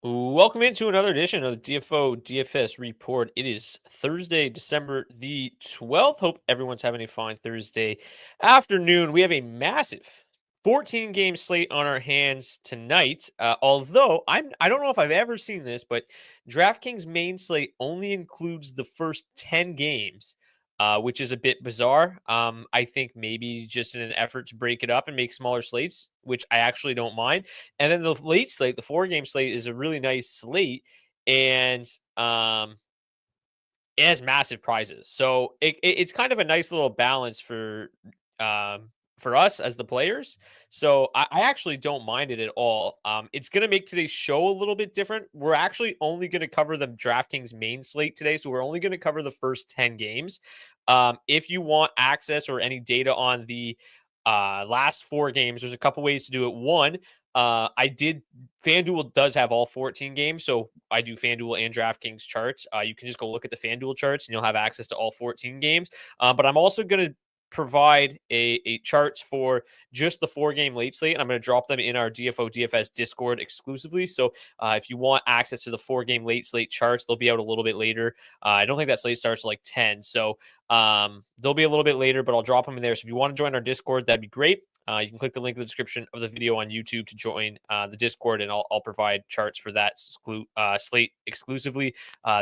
Welcome into another edition of the DFO DFS Report. It is Thursday, December the 12th. Hope everyone's having a fine Thursday afternoon. We have a massive 14 game slate on our hands tonight. Although I don't know if I've ever seen this, but DraftKings main slate only includes the first 10 games. Which is a bit bizarre. I think maybe just in an effort to break it up and make smaller slates, which I actually don't mind. And then the late slate, the 4 game slate, is a really nice slate, and it has massive prizes. So it's kind of a nice little balance for us as the players. So I actually don't mind it at all. It's going to make today's show a little bit different. We're actually only going to cover the DraftKings main slate today. So we're only going to cover the first 10 games. If you want access or any data on the last 4 games, there's a couple ways to do it. One, FanDuel does have all 14 games, so I do FanDuel and DraftKings charts. You can just go look at the FanDuel charts and you'll have access to all 14 games. But I'm also going to provide a charts for just the 4 game late slate, and I'm going to drop them in our DFO DFS Discord exclusively. So if you want access to the 4 game late slate charts, they'll be out a little bit later. I don't think that slate starts like 10, so they'll be a little bit later, but I'll drop them in there. So if you want to join our Discord, that'd be great. You can click the link in the description of the video on YouTube to join the Discord, and I'll provide charts for that slate exclusively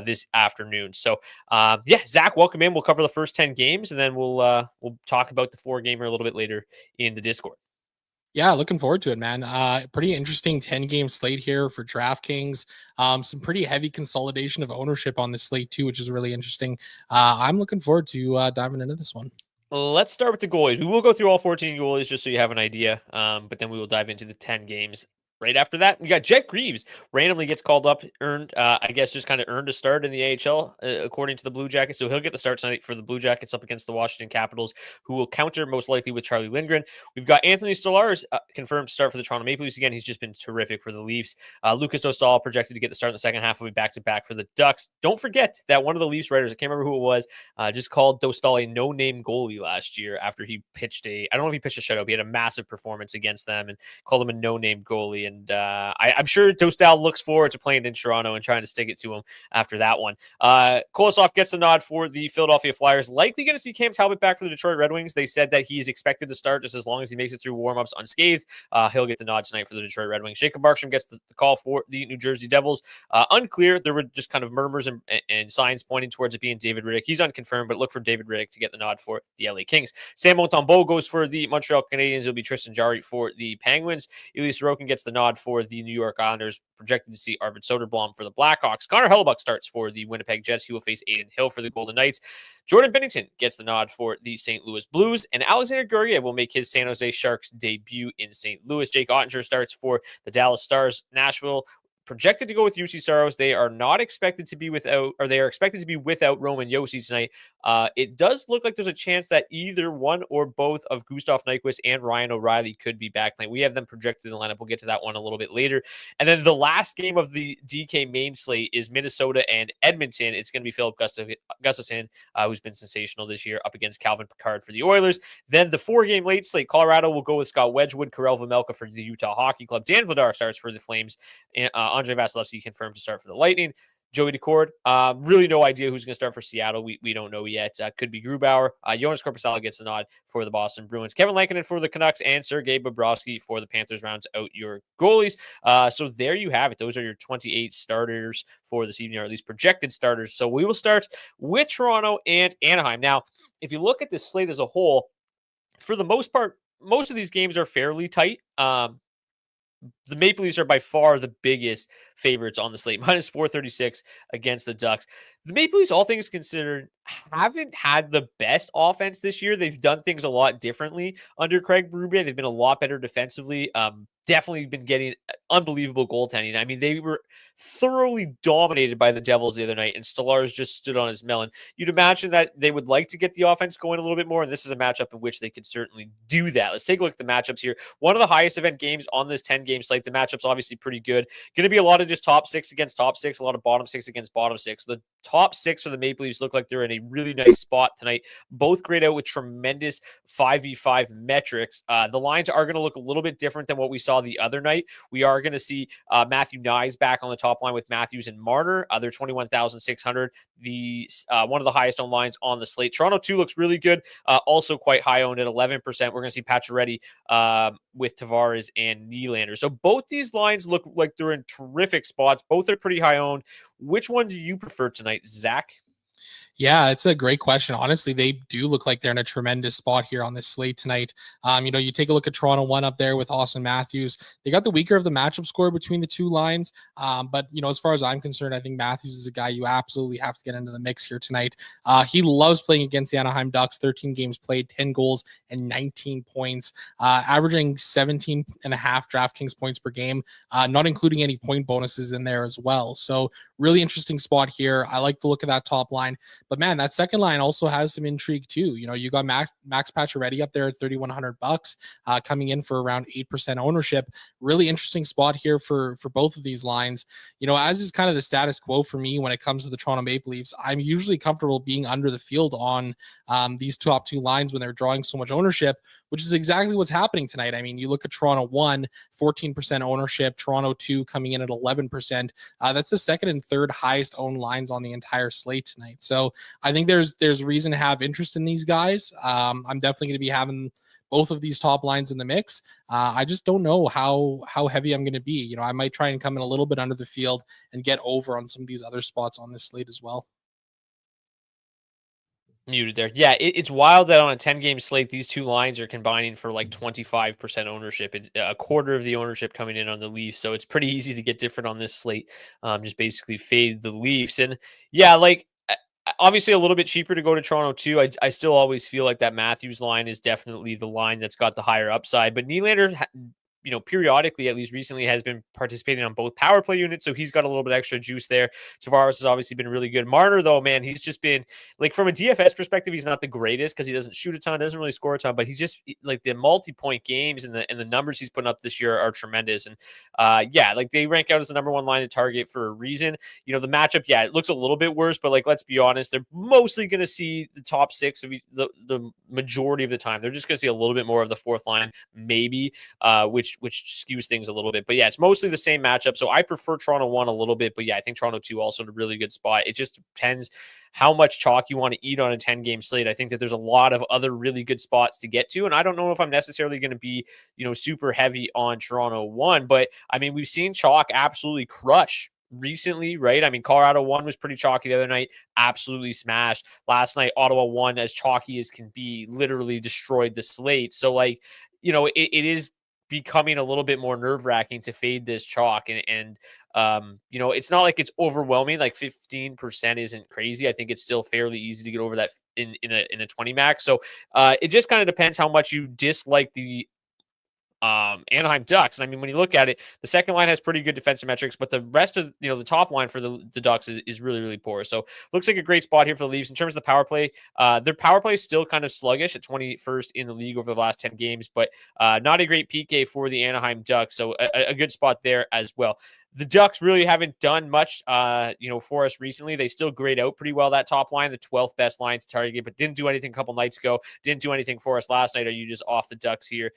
this afternoon. So, yeah, Zach, welcome in. We'll cover the first 10 games, and then we'll talk about the 4 gamer a little bit later in the Discord. Yeah, looking forward to it, man. Pretty interesting 10-game slate here for DraftKings. Some pretty heavy consolidation of ownership on this slate too, which is really interesting. I'm looking forward to diving into this one. Let's start with the goalies. We will go through all 14 goalies just so you have an idea, but then we will dive into the 10 games. Right after that, we got Jet Greaves randomly gets called up, I guess just kind of earned a start in the AHL, according to the Blue Jackets. So he'll get the start tonight for the Blue Jackets up against the Washington Capitals, who will counter most likely with Charlie Lindgren. We've got Anthony Stolarz confirmed to start for the Toronto Maple Leafs again. He's just been terrific for the Leafs. Lucas Dostal projected to get the start in the second half. Will be back-to-back for the Ducks. Don't forget that one of the Leafs writers, I can't remember who it was, just called Dostal a no-name goalie last year after he pitched I don't know if he pitched a shutout. He had a massive performance against them and called him a no-name goalie. And I'm sure Dostal looks forward to playing in Toronto and trying to stick it to him after that one. Kolosov gets the nod for the Philadelphia Flyers. Likely going to see Cam Talbot back for the Detroit Red Wings. They said that he's expected to start just as long as he makes it through warmups unscathed. He'll get the nod tonight for the Detroit Red Wings. Jacob Markstrom gets the call for the New Jersey Devils. Unclear. There were just kind of murmurs and signs pointing towards it being David Riddick. He's unconfirmed, but look for David Riddick to get the nod for the LA Kings. Sam Montembeault goes for the Montreal Canadiens. It'll be Tristan Jarry for the Penguins. Ilya Sorokin gets the nod for the New York Islanders, projected to see Arvid Soderblom for the Blackhawks. Connor Hellebuck starts for the Winnipeg Jets. He will face Aiden Hill for the Golden Knights. Jordan Bennington gets the nod for the St. Louis Blues, and Alexander Georgiev will make his San Jose Sharks debut in St. Louis. Jake Ottinger starts for the Dallas Stars. Nashville projected to go with UC Saros. They are not expected to be without, or they are expected to be without Roman Josi tonight. It does look like there's a chance that either one or both of Gustav Nyquist and Ryan O'Reilly could be back tonight. We have them projected in the lineup. We'll get to that one a little bit later. And then the last game of the DK main slate is Minnesota and Edmonton. It's going to be Philip Gustafsson, who's been sensational this year, up against Calvin Pickard for the Oilers. Then the 4 game late slate, Colorado will go with Scott Wedgwood, Karel Vejmelka for the Utah Hockey Club. Dan Vladar starts for the Flames. Andre Vasilevsky confirmed to start for the Lightning. Joey Decord, really no idea who's going to start for Seattle. We don't know yet. Could be Grubauer. Jonas Korpisalo gets the nod for the Boston Bruins. Kevin Lankinen for the Canucks and Sergei Bobrovsky for the Panthers rounds out your goalies. So there you have it. Those are your 28 starters for this evening, or at least projected starters. So we will start with Toronto and Anaheim. Now, if you look at this slate as a whole, for the most part, most of these games are fairly tight. The Maple Leafs are by far the biggest favorites on the slate, minus 436 against the Ducks. The Maple Leafs, all things considered, haven't had the best offense this year. They've done things a lot differently under Craig Berube. They've been a lot better defensively. Definitely been getting unbelievable goaltending. I mean, they were thoroughly dominated by the Devils the other night, and Stolarz just stood on his melon. You'd imagine that they would like to get the offense going a little bit more, and this is a matchup in which they could certainly do that. Let's take a look at the matchups here. One of the highest event games on this 10-game slate. The matchup's obviously pretty good. Going to be a lot of just top 6 against top 6, a lot of bottom 6 against bottom 6. The top 6 for the Maple Leafs look like they're in a a really nice spot tonight. Both grayed out with tremendous 5v5 metrics. The lines are going to look a little bit different than what we saw the other night. We are going to see Matthew Nyes back on the top line with Matthews and Marner. They're 21,600. The one of the highest owned lines on the slate. Toronto 2 looks really good. Also quite high owned at 11%. We're going to see Pacioretty with Tavares and Nylander. So both these lines look like they're in terrific spots. Both are pretty high owned. Which one do you prefer tonight, Zach? Yeah, it's a great question. Honestly, they do look like they're in a tremendous spot here on this slate tonight. You take a look at Toronto 1 up there with Austin Matthews. They got the weaker of the matchup score between the two lines. But as far as I'm concerned, I think Matthews is a guy you absolutely have to get into the mix here tonight. He loves playing against the Anaheim Ducks, 13 games played, 10 goals, and 19 points, averaging 17 and a half DraftKings points per game, not including any point bonuses in there as well. So really interesting spot here. I like the look of that top line. But man, that second line also has some intrigue too. You got Max Pacioretty up there at $3,100, coming in for around 8% ownership. Really interesting spot here for both of these lines. As is kind of the status quo for me when it comes to the Toronto Maple Leafs, I'm usually comfortable being under the field on these top two lines when they're drawing so much ownership, which is exactly what's happening tonight. I mean, you look at Toronto 1, 14% ownership, Toronto 2 coming in at 11%. That's the second and third highest owned lines on the entire slate tonight. So I think there's reason to have interest in these guys. I'm definitely going to be having both of these top lines in the mix. I just don't know how heavy I'm going to be. I might try and come in a little bit under the field and get over on some of these other spots on this slate as well. Muted there. Yeah, it's wild that on a 10-game slate, these two lines are combining for like 25% ownership. It's a quarter of the ownership coming in on the Leafs. So it's pretty easy to get different on this slate. Just basically fade the Leafs. And yeah, obviously a little bit cheaper to go to Toronto too. I still always feel like that Matthews line is definitely the line that's got the higher upside. But Nylander, periodically, at least recently, has been participating on both power play units, so he's got a little bit extra juice there. Tavares has obviously been really good. Marner, though, man, he's just been from a DFS perspective, he's not the greatest because he doesn't shoot a ton, doesn't really score a ton, but he's just the multi-point games and the numbers he's putting up this year are tremendous. And they rank out as the number one line to target for a reason. The matchup, it looks a little bit worse, but let's be honest, they're mostly going to see the top six of the majority of the time. They're just going to see a little bit more of the fourth line, maybe, which skews things a little bit. But yeah, it's mostly the same matchup. So I prefer Toronto 1 a little bit, but yeah, I think Toronto 2 also in a really good spot. It just depends how much chalk you want to eat on a 10-game slate. I think that there's a lot of other really good spots to get to, and I don't know if I'm necessarily going to be, super heavy on Toronto 1, but I mean, we've seen chalk absolutely crush recently, right? I mean, Colorado 1 was pretty chalky the other night, absolutely smashed. Last night, Ottawa 1, as chalky as can be, literally destroyed the slate. So it is becoming a little bit more nerve-wracking to fade this chalk, and it's not like it's overwhelming. 15% isn't crazy. I think it's still fairly easy to get over that in a 20 max. So it just kind of depends how much you dislike the Anaheim Ducks. And I mean, when you look at it, the second line has pretty good defensive metrics, but the rest of the top line for the Ducks is really, really poor. So looks like a great spot here for the Leafs in terms of the power play. Their power play is still kind of sluggish at 21st in the league over the last 10 games, but not a great PK for the Anaheim Ducks. So a good spot there as well. The Ducks really haven't done much, for us recently. They still grade out pretty well, that top line, the 12th best line to target, but didn't do anything a couple nights ago. Didn't do anything for us last night. Are you just off the Ducks here,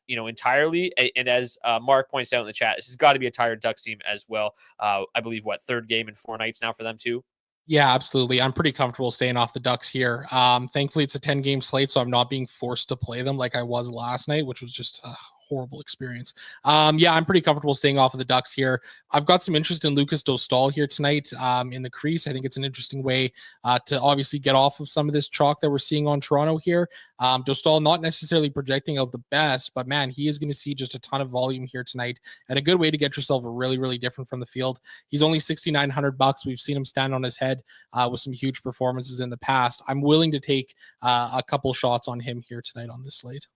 entirely? And as Mark points out in the chat, this has got to be a tired Ducks team as well. I believe, third game in 4 nights now for them too? Yeah, absolutely. I'm pretty comfortable staying off the Ducks here. Thankfully, it's a 10-game slate, so I'm not being forced to play them like I was last night, which was just horrible experience. I'm pretty comfortable staying off of the Ducks here. I've got some interest in Lucas Dostal here tonight in the crease. I think it's an interesting way to obviously get off of some of this chalk that we're seeing on Toronto here. Dostal not necessarily projecting out the best, but man, he is going to see just a ton of volume here tonight, and a good way to get yourself really, really different from the field. He's only $6,900. We've seen him stand on his head with some huge performances in the past. I'm willing to take a couple shots on him here tonight on this slate.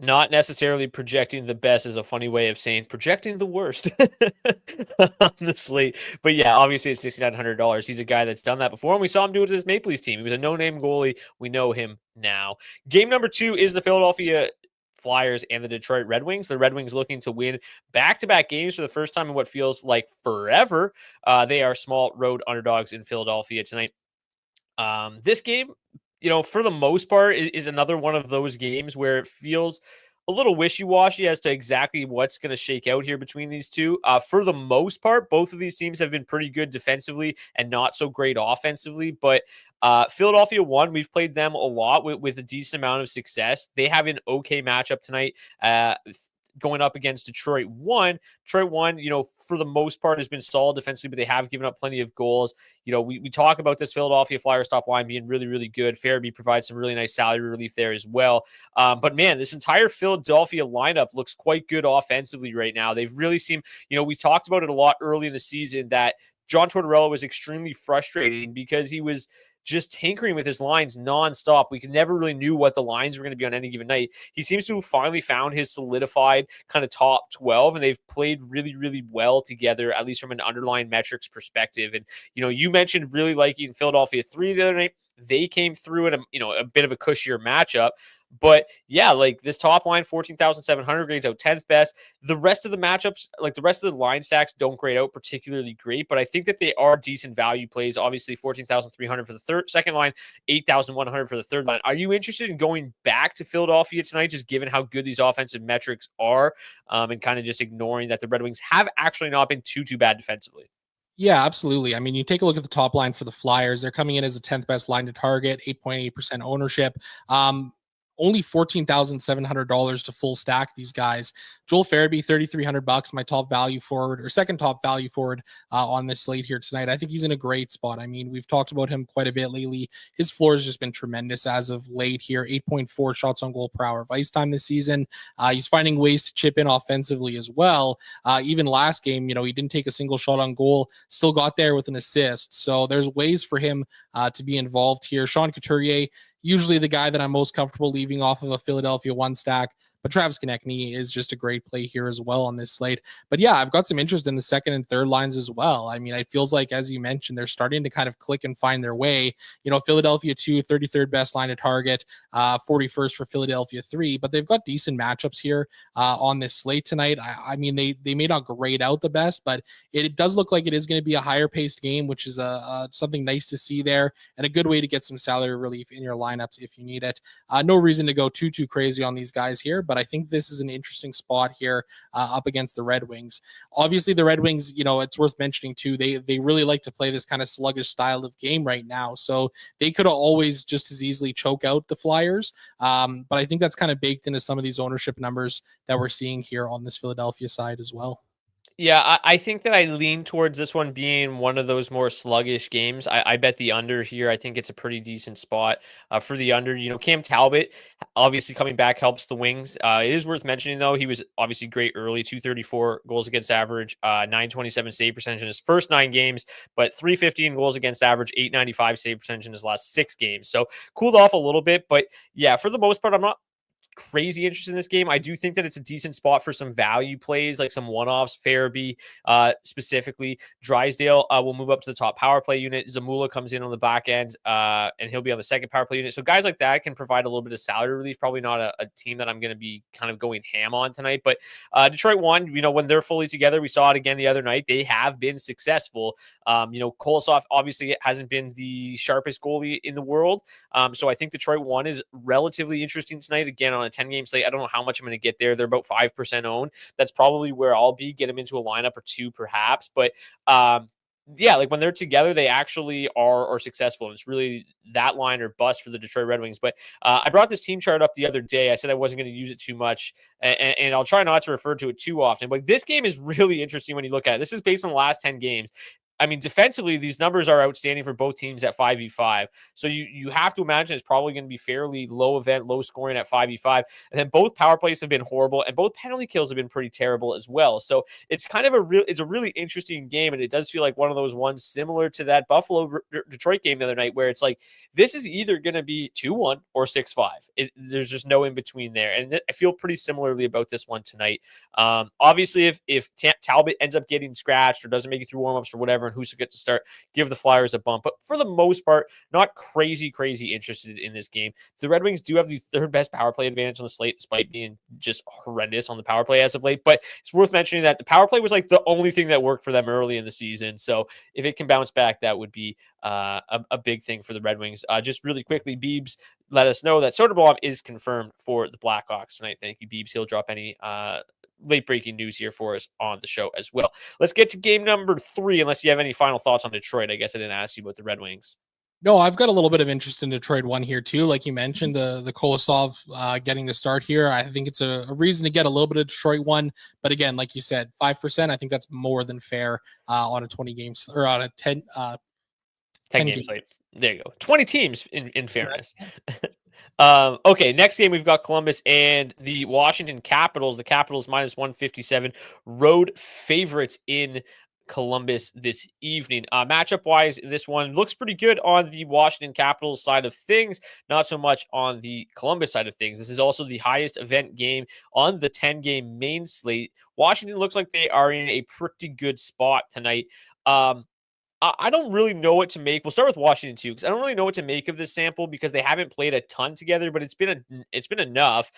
Not necessarily projecting the best is a funny way of saying projecting the worst on the slate. But yeah, obviously it's $6,900. He's a guy that's done that before, and we saw him do it with his Maple Leafs team. He was a no-name goalie. We know him now. Game number 2 is the Philadelphia Flyers and the Detroit Red Wings. The Red Wings looking to win back-to-back games for the first time in what feels like forever. They are small road underdogs in Philadelphia tonight. This game, for the most part, is another one of those games where it feels a little wishy-washy as to exactly what's going to shake out here between these two. For the most part, both of these teams have been pretty good defensively and not so great offensively. But Philadelphia won. We've played them a lot with a decent amount of success. They have an okay matchup tonight. Going up against Detroit won. Detroit won, for the most part has been solid defensively, but they have given up plenty of goals. We talk about this Philadelphia Flyers top line being really, really good. Farabee provides some really nice salary relief there as well. But man, this entire Philadelphia lineup looks quite good offensively right now. They've really seemed, we talked about it a lot early in the season that John Tortorella was extremely frustrating because he was just tinkering with his lines nonstop. We never really knew what the lines were going to be on any given night. He seems to have finally found his solidified kind of top 12, and they've played really, really well together, at least from an underlying metrics perspective. And, you mentioned really liking Philadelphia 3 the other night. They came through in a bit of a cushier matchup. But yeah, like this top line, 14,700 grades out 10th best. The rest of the matchups, like the rest of the line stacks, don't grade out particularly great, but I think that they are decent value plays. Obviously, 14,300 for the second line, 8,100 for the third line. Are you interested in going back to Philadelphia tonight, just given how good these offensive metrics are, and kind of just ignoring that the Red Wings have actually not been too bad defensively? Yeah, absolutely. I mean, you take a look at the top line for the Flyers. They're coming in as the 10th best line to target, 8.8% ownership. Only $14,700 to full stack these guys. Joel Farabee, $3,300, my top value forward or second top value forward on this slate here tonight. I think he's in a great spot. I mean, we've talked about him quite a bit lately. His floor has just been tremendous as of late here. 8.4 shots on goal per hour of ice time this season. He's finding ways to chip in offensively as well. Even last game, he didn't take a single shot on goal, still got there with an assist. So there's ways for him to be involved here. Sean Couturier, usually the guy that I'm most comfortable leaving off of a Philadelphia one stack. But Travis Konechny is just a great play here as well on this slate. But yeah, I've got some interest in the second and third lines as well. I mean, it feels like, as you mentioned, they're starting to kind of click and find their way. Philadelphia 2, 33rd best line to target, 41st for Philadelphia 3. But they've got decent matchups here on this slate tonight. I mean, they may not grade out the best, but it does look like it is going to be a higher paced game, which is something nice to see there and a good way to get some salary relief in your lineups if you need it. No reason to go too crazy on these guys here, but I think this is an interesting spot here up against the Red Wings. Obviously, the Red Wings, it's worth mentioning too, they really like to play this kind of sluggish style of game right now. So they could always just as easily choke out the Flyers. But I think that's kind of baked into some of these ownership numbers that we're seeing here on this Philadelphia side as well. Yeah, I think that I lean towards this one being one of those more sluggish games. I bet the under here. I think it's a pretty decent spot for the under. Cam Talbot, obviously coming back helps the Wings. It is worth mentioning, though, he was obviously great early, 234 goals against average, 927 save percentage in his first 9 games, but 315 goals against average, 895 save percentage in his last 6 games. So cooled off a little bit, but yeah, for the most part, I'm not crazy interested in this game. I do think that it's a decent spot for some value plays, like some one-offs. Farabee, specifically. Drysdale will move up to the top power play unit. Zamula comes in on the back end, and he'll be on the second power play unit. So guys like that can provide a little bit of salary relief. Probably not a team that I'm going to be kind of going ham on tonight. But Detroit won. When they're fully together, we saw it again the other night. They have been successful. Kolosov obviously hasn't been the sharpest goalie in the world. So I think Detroit won is relatively interesting tonight. Again, on a 10-game slate, I don't know how much I'm going to get there. They're about 5% owned. That's probably where I'll be. Get them into a lineup or two, perhaps. But yeah, like when they're together, they actually are successful. And it's really that line or bust for the Detroit Red Wings. But I brought this team chart up the other day. I said I wasn't going to use it too much, and I'll try not to refer to it too often. But this game is really interesting when you look at it. This is based on the last 10 games. I mean, defensively, these numbers are outstanding for both teams at 5v5. So you have to imagine it's probably going to be fairly low event, low scoring at 5v5. And then both power plays have been horrible, and both penalty kills have been pretty terrible as well. So it's kind of it's a really interesting game, and it does feel like one of those ones similar to that Buffalo Detroit game the other night, where it's like this is either going to be 2-1 or 6-5. There's just no in between there, and I feel pretty similarly about this one tonight. Obviously, if Talbot ends up getting scratched or doesn't make it through warmups or whatever, and who's get to start, give the Flyers a bump. But for the most part, not crazy interested in this game. The Red Wings do have the third best power play advantage on the slate, despite being just horrendous on the power play as of late. But it's worth mentioning that the power play was like the only thing that worked for them early in the season. So if it can bounce back, that would be a big thing for the Red Wings. Just really quickly, Beebs let us know that Soderblom is confirmed for the Blackhawks tonight. Thank you, Beebs. He'll drop any late breaking news here for us on the show as well. Let's get to game number 3, unless you have any final thoughts on Detroit. I guess I didn't ask you about the Red Wings. No, I've got a little bit of interest in Detroit one here too. Like you mentioned, the Kolosov getting the start here. I think it's a reason to get a little bit of Detroit one. But again, like you said, 5%, I think that's more than fair on a 20 games or on a 10 game slate. There you go. 20 teams in fairness. Okay, next game we've got Columbus and the Washington Capitals. The Capitals minus 157, road favorites in Columbus this evening. Matchup wise, this one looks pretty good on the Washington Capitals side of things, not so much on the Columbus side of things. This is also the highest event game on the 10-game main slate. Washington looks like they are in a pretty good spot tonight. I don't really know what to make. We'll start with Washington too, because I don't really know what to make of this sample because they haven't played a ton together, but it's been enough.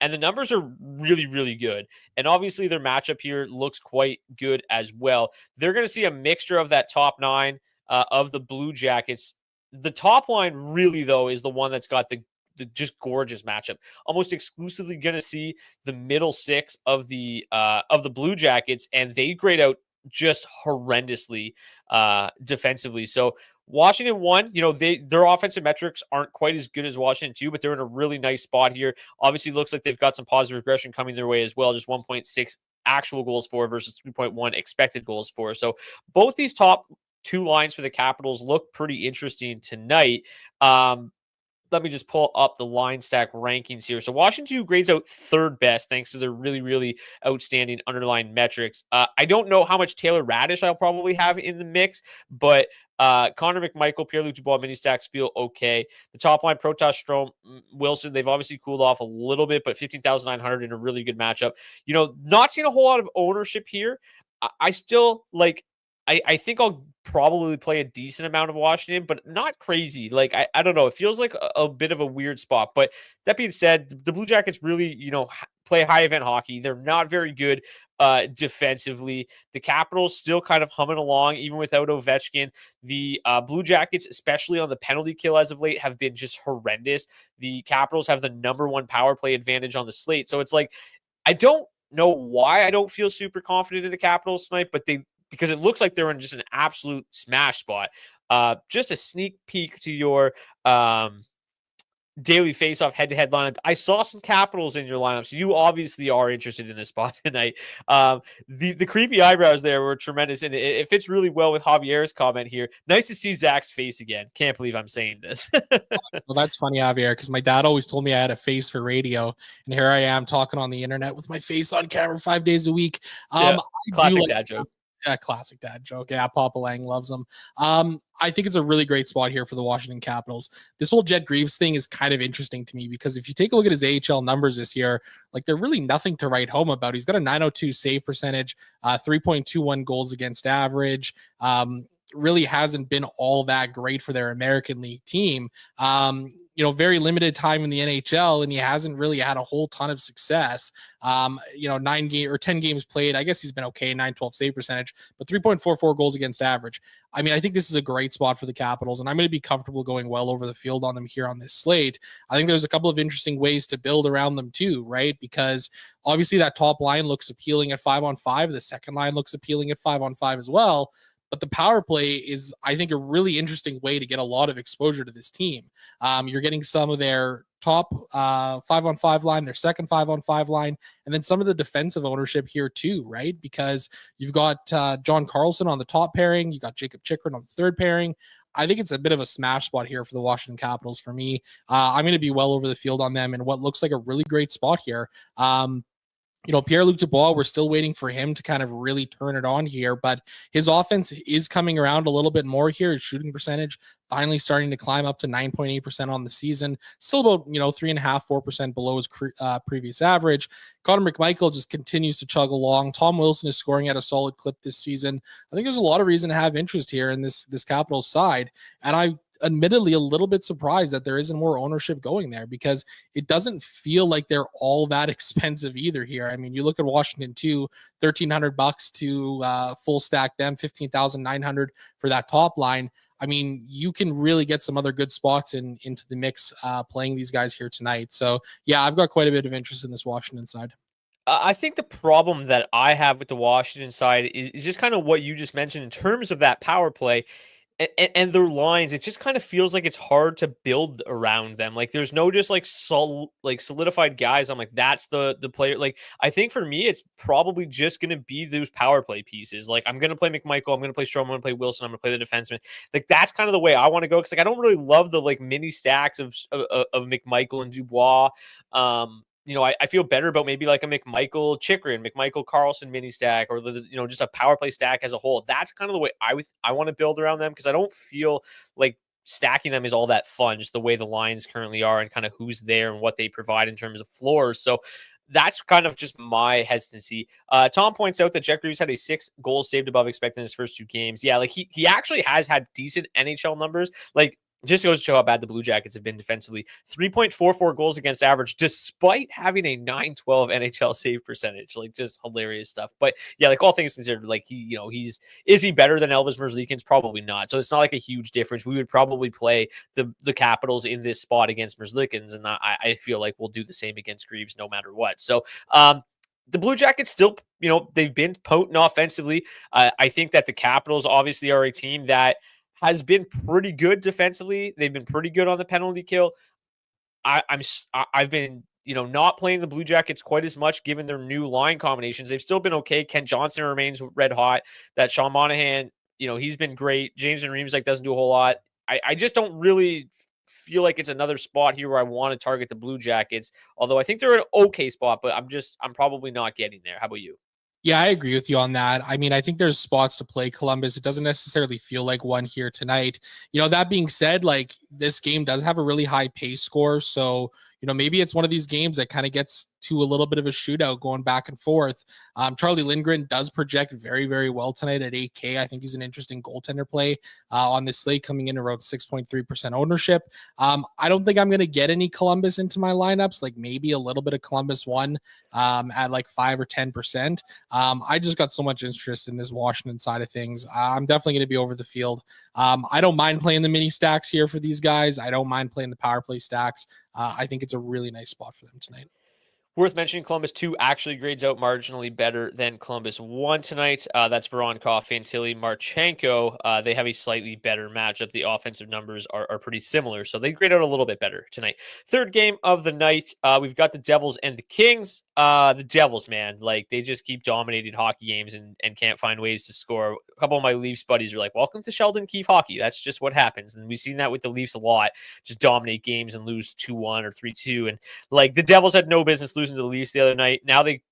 And the numbers are really good. And obviously their matchup here looks quite good as well. They're going to see a mixture of that top 9 of the Blue Jackets. The top line really though is the one that's got the just gorgeous matchup. Almost exclusively going to see the middle 6 of the Blue Jackets, and they grade out just horrendously defensively. So Washington 1, their offensive metrics aren't quite as good as Washington 2, but they're in a really nice spot here. Obviously looks like they've got some positive regression coming their way as well. Just 1.6 actual goals for versus 3.1 expected goals for. So both these top 2 lines for the Capitals look pretty interesting tonight. Let me just pull up the line stack rankings here. So Washington grades out 3rd best thanks to their really outstanding underlying metrics. I don't know how much Taylor Radish I'll probably have in the mix, but Connor McMichael, Pierre-Luc Dubois mini stacks feel okay. The top line, Protas, Strome, Wilson, they've obviously cooled off a little bit, but 15,900 in a really good matchup. Not seeing a whole lot of ownership here. I still like. I think I'll probably play a decent amount of Washington, but not crazy. Like, I don't know. It feels like a bit of a weird spot. But that being said, the Blue Jackets really, play high event hockey. They're not very good defensively. The Capitals still kind of humming along, even without Ovechkin. The Blue Jackets, especially on the penalty kill as of late, have been just horrendous. The Capitals have the number 1 power play advantage on the slate. So it's like, I don't know why I don't feel super confident in the Capitals tonight, but because it looks like they're in just an absolute smash spot. Just a sneak peek to your daily face-off head-to-head lineup. I saw some Capitals in your lineup, so you obviously are interested in this spot tonight. The creepy eyebrows there were tremendous, and it fits really well with Javier's comment here. Nice to see Zach's face again. Can't believe I'm saying this. Well, that's funny, Javier, because my dad always told me I had a face for radio, and here I am talking on the internet with my face on camera 5 days a week. Classic dad joke. Yeah, classic dad joke. Yeah, Papa Lang loves them. I think it's a really great spot here for the Washington Capitals. This whole Jet Greaves thing is kind of interesting to me because if you take a look at his AHL numbers this year, like they're really nothing to write home about. He's got a 902 save percentage, 3.21 goals against average. Really hasn't been all that great for their American League team. Very limited time in the NHL, and he hasn't really had a whole ton of success. 10 games played. I guess he's been okay, 912 save percentage, but 3.44 goals against average. I mean, I think this is a great spot for the Capitals, and I'm going to be comfortable going well over the field on them here on this slate. I think there's a couple of interesting ways to build around them too, right? Because obviously that top line looks appealing at 5-on-5. The second line looks appealing at 5-on-5 as well. But the power play is, I think, a really interesting way to get a lot of exposure to this team. You're getting some of their top 5-on-5 line, their second 5-on-5 line, and then some of the defensive ownership here too, right? Because you've got John Carlson on the top pairing, you got Jacob Chikrin on the third pairing. I think it's a bit of a smash spot here for the Washington Capitals for me. I'm going to be well over the field on them in what looks like a really great spot here. Pierre-Luc Dubois, we're still waiting for him to kind of really turn it on here, but his offense is coming around a little bit more here. His shooting percentage finally starting to climb up to 9.8% on the season. Still about, 3.5%, 4% below his previous average. Connor McMichael just continues to chug along. Tom Wilson is scoring at a solid clip this season. I think there's a lot of reason to have interest here in this Capitals side. And I admittedly a little bit surprised that there isn't more ownership going there, because it doesn't feel like they're all that expensive either here. I mean, you look at Washington too, $1,300 to full stack them, 15,900 for that top line. I mean, you can really get some other good spots into the mix playing these guys here tonight. So yeah, I've got quite a bit of interest in this Washington side. I think the problem that I have with the Washington side is just kind of what you just mentioned in terms of that power play and their lines. It just kind of feels like it's hard to build around them. Like there's no just like solidified guys. I'm like, that's the player. Like I think for me, it's probably just going to be those power play pieces. Like I'm going to play McMichael, I'm going to play Strome, I'm going to play Wilson, I'm going to play the defenseman. Like that's kind of the way I want to go, because like I don't really love the like mini stacks of McMichael and Dubois. I feel better about maybe like a McMichael Chikrin, McMichael Carlson mini stack, or just a power play stack as a whole. That's kind of the way I want to build around them, because I don't feel like stacking them is all that fun, just the way the lines currently are and kind of who's there and what they provide in terms of floors. So that's kind of just my hesitancy. Tom points out that Jack Greaves had a 6 goals saved above expected in his first 2 games. Yeah, like he actually has had decent NHL numbers. Like just goes to show how bad the Blue Jackets have been defensively. 3.44 goals against average, despite having a 912 NHL save percentage. Like just hilarious stuff. But yeah, like all things considered, like is he better than Elvis Merzlikins? Probably not. So it's not like a huge difference. We would probably play the Capitals in this spot against Merzlikins, and I feel like we'll do the same against Greaves no matter what. So the Blue Jackets still, they've been potent offensively. I think that the Capitals obviously are a team that has been pretty good defensively. They've been pretty good on the penalty kill. I've been, not playing the Blue Jackets quite as much given their new line combinations. They've still been okay. Ken Johnson remains red hot. That Sean Monahan, he's been great. James Van Riemsdyk doesn't do a whole lot. I just don't really feel like it's another spot here where I want to target the Blue Jackets. Although I think they're an okay spot, but I'm probably not getting there. How about you? Yeah, I agree with you on that. I mean, I think there's spots to play Columbus. It doesn't necessarily feel like one here tonight. That being said, like this game does have a really high pace score. So, maybe it's one of these games that kind of gets to a little bit of a shootout going back and forth. Charlie Lindgren does project very, very well tonight at 8K. I think he's an interesting goaltender play on this slate, coming in around 6.3% ownership. I don't think I'm going to get any Columbus into my lineups, like maybe a little bit of Columbus one at like 5 or 10%. I just got so much interest in this Washington side of things. I'm definitely going to be over the field. I don't mind playing the mini stacks here for these guys. I don't mind playing the power play stacks. I think it's a really nice spot for them tonight. Worth mentioning, Columbus 2 actually grades out marginally better than Columbus 1 tonight. That's Voronkov, Fantilli, Marchenko. They have a slightly better matchup. The offensive numbers are pretty similar, so they grade out a little bit better tonight. Third game of the night, we've got the Devils and the Kings. The Devils, man, like they just keep dominating hockey games and can't find ways to score. A couple of my Leafs buddies are like, welcome to Sheldon Keefe hockey. That's just what happens. And we've seen that with the Leafs a lot, just dominate games and lose 2-1 or 3-2. And like the Devils had no business losing to the Leafs the other night. Now they,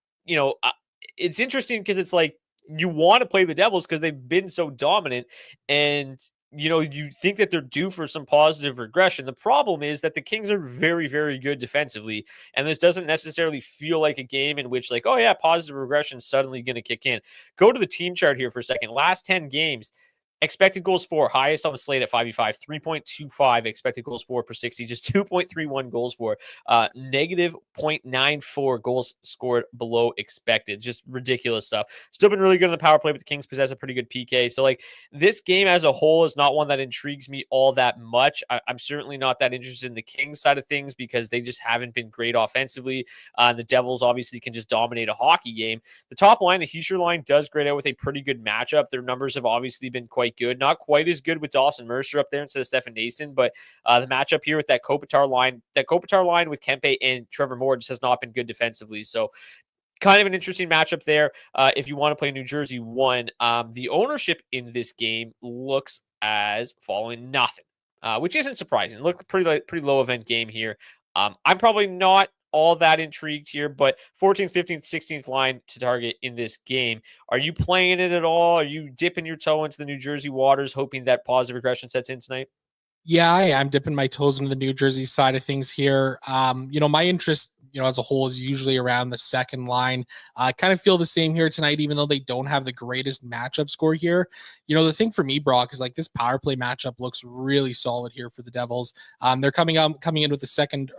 it's interesting because it's like you want to play the Devils because they've been so dominant, and you think that they're due for some positive regression. The problem is that the Kings are very, very good defensively, and this doesn't necessarily feel like a game in which like, oh yeah, positive regression is suddenly going to kick in. Go to the team chart here for a second. Last 10 games, expected goals for, highest on the slate at 5v5, 3.25 expected goals for per 60, just 2.31 goals for, negative 0.94 goals scored below expected. Just ridiculous stuff. Still been really good in the power play, but the Kings possess a pretty good PK. So like this game as a whole is not one that intrigues me all that much. I'm certainly not that interested in the Kings side of things because they just haven't been great offensively. The Devils obviously can just dominate a hockey game. The top line, the Heischer line, does grade out with a pretty good matchup. Their numbers have obviously been quite good. Not quite as good with Dawson Mercer up there instead of Stefan Nason, but the matchup here with that Kopitar line with Kempe and Trevor Moore just has not been good defensively. So kind of an interesting matchup there. If you want to play New Jersey 1, the ownership in this game looks as following: nothing, which isn't surprising. Look, pretty low event game here. I'm probably not all that intrigued here, but 14th, 15th, 16th line to target in this game. Are you playing it at all? Are you dipping your toe into the New Jersey waters, hoping that positive regression sets in tonight? Yeah, I am dipping my toes into the New Jersey side of things here. My interest, as a whole is usually around the second line. I kind of feel the same here tonight, even though they don't have the greatest matchup score here. The thing for me, Brock, is like this power play matchup looks really solid here for the Devils. They're coming in with the second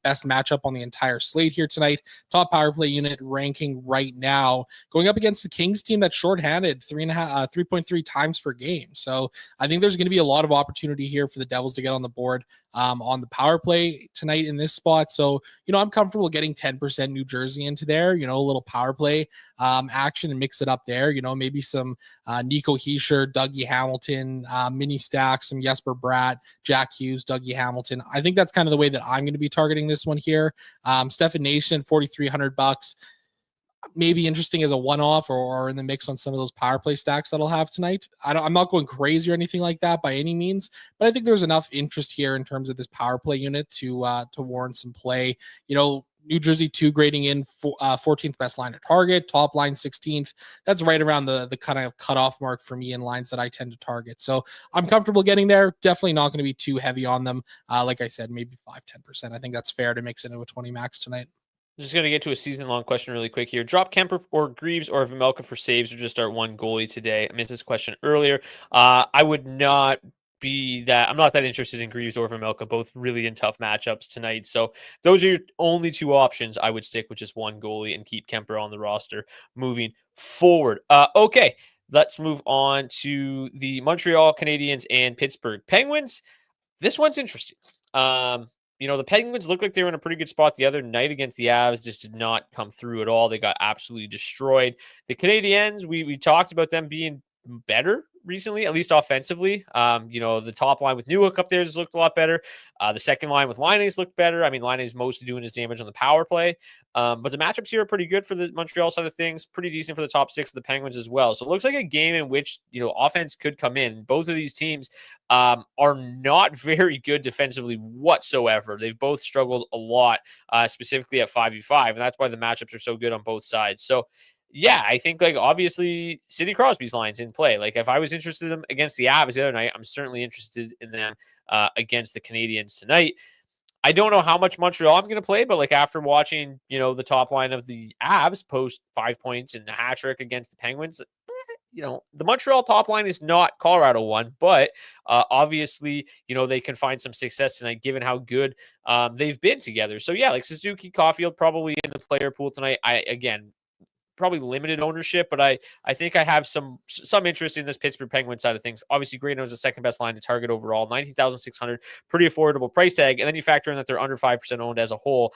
best matchup on the entire slate here tonight. Top power play unit ranking right now, going up against the Kings team that's shorthanded 3.3 times per game. So I think there's going to be a lot of opportunity here for the Devils to get on the board on the power play tonight in this spot. So, I'm comfortable getting 10% New Jersey into there, a little power play action and mix it up there. Maybe some Nico Hischier, Dougie Hamilton, mini stacks, some Jesper Bratt, Jack Hughes, Dougie Hamilton. I think that's kind of the way that I'm going to be targeting this one here. Stefan Nation, $4,300. Maybe interesting as a one-off or in the mix on some of those power play stacks that I'll have tonight. I'm not going crazy or anything like that by any means, but I think there's enough interest here in terms of this power play unit to warrant some play. New Jersey 2 grading in 14th best line to target, top line 16th. That's right around the kind of cutoff mark for me in lines that I tend to target. So I'm comfortable getting there. Definitely not going to be too heavy on them. Like I said, maybe 5-10%. I think that's fair to mix into a 20 max tonight. Just going to get to a season-long question really quick here. Drop Kemper or Greaves or Vejmelka for saves or just start one goalie today? I missed this question earlier. I would not I'm not that interested in Greaves or Vejmelka, both really in tough matchups tonight. So those are your only two options. I would stick with just one goalie and keep Kemper on the roster moving forward. Okay, let's move on to the Montreal Canadiens and Pittsburgh Penguins. This one's interesting. The Penguins looked like they were in a pretty good spot the other night against the Avs, just did not come through at all. They got absolutely destroyed. The Canadiens, we talked about them being better recently, at least offensively. The top line with Newhook up there has looked a lot better. The second line with Laine's looked better. I mean, Laine's mostly doing his damage on the power play. But the matchups here are pretty good for the Montreal side of things, pretty decent for the top six of the Penguins as well. So it looks like a game in which, offense could come in. Both of these teams are not very good defensively whatsoever. They've both struggled a lot, specifically at 5v5, and that's why the matchups are so good on both sides. So yeah, I think obviously Sidney Crosby's line's in play. If I was interested in them against the Avs the other night, I'm certainly interested in them against the Canadiens tonight. I don't know how much Montreal I'm going to play, but after watching, the top line of the Avs post 5 points and a hat trick against the Penguins, the Montreal top line is not Colorado one, but obviously, they can find some success tonight given how good they've been together. So yeah, Suzuki, Caulfield probably in the player pool tonight. Probably limited ownership, but I think I have some interest in this Pittsburgh Penguins side of things. Obviously, Greno is the second best line to target overall, 19,600, pretty affordable price tag. And then you factor in that they're under 5% owned as a whole.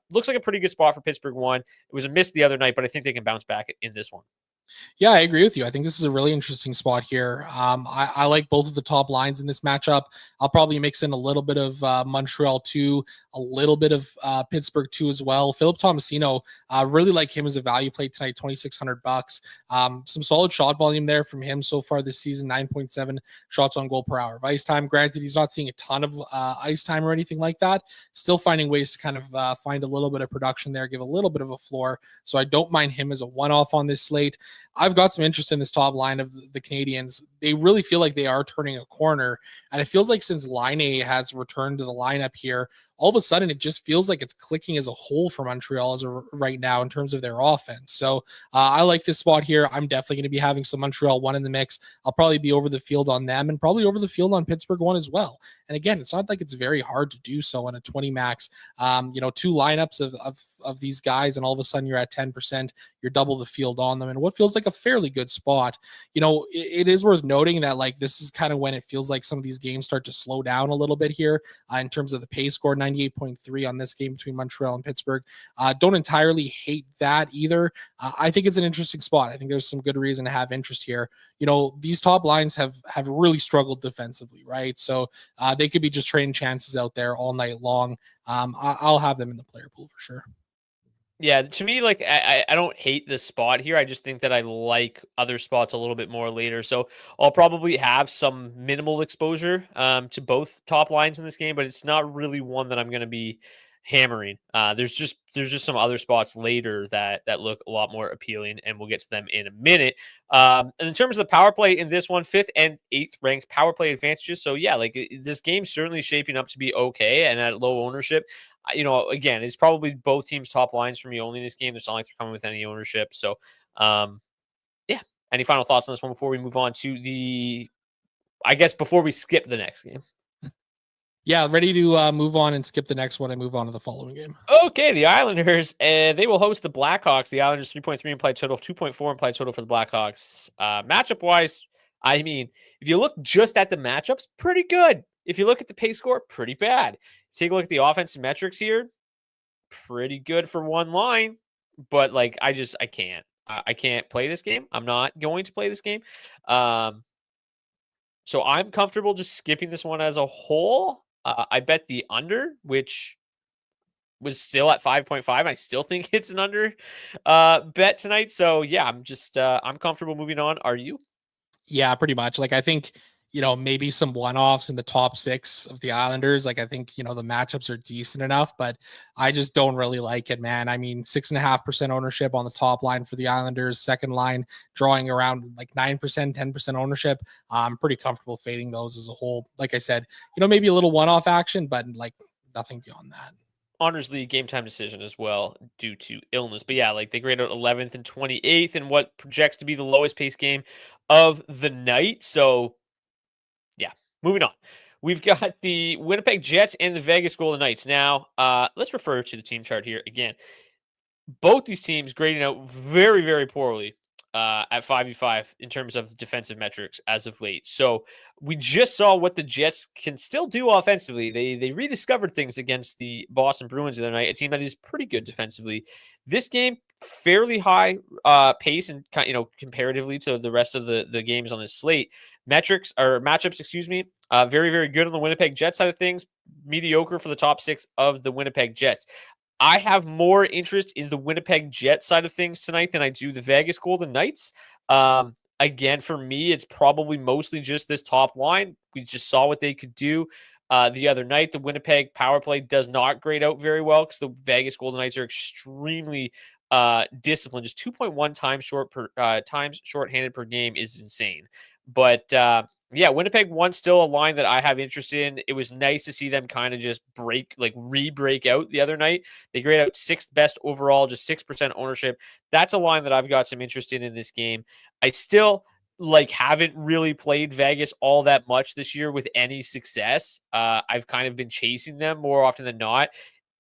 Looks like a pretty good spot for Pittsburgh one. It was a miss the other night, but I think they can bounce back in this one. Yeah, I agree with you. I think this is a really interesting spot here. I like both of the top lines in this matchup. I'll probably mix in a little bit of Montreal 2, a little bit of Pittsburgh 2 as well. Philip Tomasino, really like him as a value play tonight, $2,600. Some solid shot volume there from him so far this season, 9.7 shots on goal per hour of ice time. Granted, he's not seeing a ton of ice time or anything like that. Still finding ways to kind of find a little bit of production there, give a little bit of a floor. So I don't mind him as a one-off on this slate. I've got some interest in this top line of the Canadiens. They really feel like they are turning a corner. And it feels like since Laine has returned to the lineup here, all of a sudden it just feels like it's clicking as a whole for Montreal right now in terms of their offense. So I like this spot here. I'm definitely going to be having some Montreal one in the mix. I'll probably be over the field on them and probably over the field on Pittsburgh one as well. And again, it's not like it's very hard to do so on a 20 max. Two lineups of these guys, and all of a sudden you're at 10%. You're double the field on them, and what feels like a fairly good spot. It is worth noting that this is kind of when it feels like some of these games start to slow down a little bit here in terms of the pace score. 98.3 on this game between Montreal and Pittsburgh. Don't entirely hate that either. I think it's an interesting spot. I think there's some good reason to have interest here. These top lines have really struggled defensively, right? So they could be just trading chances out there all night long. I'll have them in the player pool for sure. Yeah, to me, I don't hate this spot here. I just think that I like other spots a little bit more later. So I'll probably have some minimal exposure to both top lines in this game, but it's not really one that I'm going to be hammering. There's just some other spots later that look a lot more appealing, and we'll get to them in a minute. And in terms of the power play in this one, 5th and 8th ranked power play advantages. So yeah, like this game's certainly shaping up to be okay, and at low ownership. Again, it's probably both teams' top lines for me only in this game. It's not like they're coming with any ownership. So, yeah. Any final thoughts on this one before we move on to before we skip the next game? Yeah, ready to move on and skip the next one and move on to the following game. Okay, the Islanders, they will host the Blackhawks. The Islanders 3.3 implied total, 2.4 implied total for the Blackhawks. Matchup-wise, I mean, if you look just at the matchups, pretty good. If you look at the pace score, pretty bad. Take a look at the offensive metrics here, pretty good for one line. But, like, I can't. I can't play this game. I'm not going to play this game. So I'm comfortable just skipping this one as a whole. I bet the under, which was still at 5.5. I still think it's an under bet tonight. So yeah, I'm comfortable moving on. Are you? Yeah, pretty much. Like I think, maybe some one-offs in the top 6 of the Islanders. Like I think, the matchups are decent enough, but I just don't really like it, man. I mean, 6.5% ownership on the top line for the Islanders, second line drawing around like 9%, 10% ownership. I'm pretty comfortable fading those as a whole. Like I said, maybe a little one-off action, but like nothing beyond that. Honors League game time decision as well due to illness. But yeah, like they grade out 11th and 28th in what projects to be the lowest pace game of the night. So yeah, moving on. We've got the Winnipeg Jets and the Vegas Golden Knights. Now, let's refer to the team chart here again. Both these teams grading out very, very poorly at 5v5 in terms of defensive metrics as of late. So we just saw what the Jets can still do offensively. They rediscovered things against the Boston Bruins the other night, a team that is pretty good defensively. This game, fairly high pace and comparatively to the rest of the games on this slate. Matchups, excuse me, very, very good on the Winnipeg Jets side of things. Mediocre for the top 6 of the Winnipeg Jets. I have more interest in the Winnipeg Jets side of things tonight than I do the Vegas Golden Knights. Again, for me, it's probably mostly just this top line. We just saw what they could do the other night. The Winnipeg power play does not grade out very well because the Vegas Golden Knights are extremely disciplined. Just 2.1 times shorthanded per game is insane. But yeah, Winnipeg one still a line that I have interest in. It was nice to see them kind of just re-break out the other night. They grade out 6th best overall, just 6% ownership. That's a line that I've got some interest in this game. I still haven't really played Vegas all that much this year with any success. I've kind of been chasing them more often than not.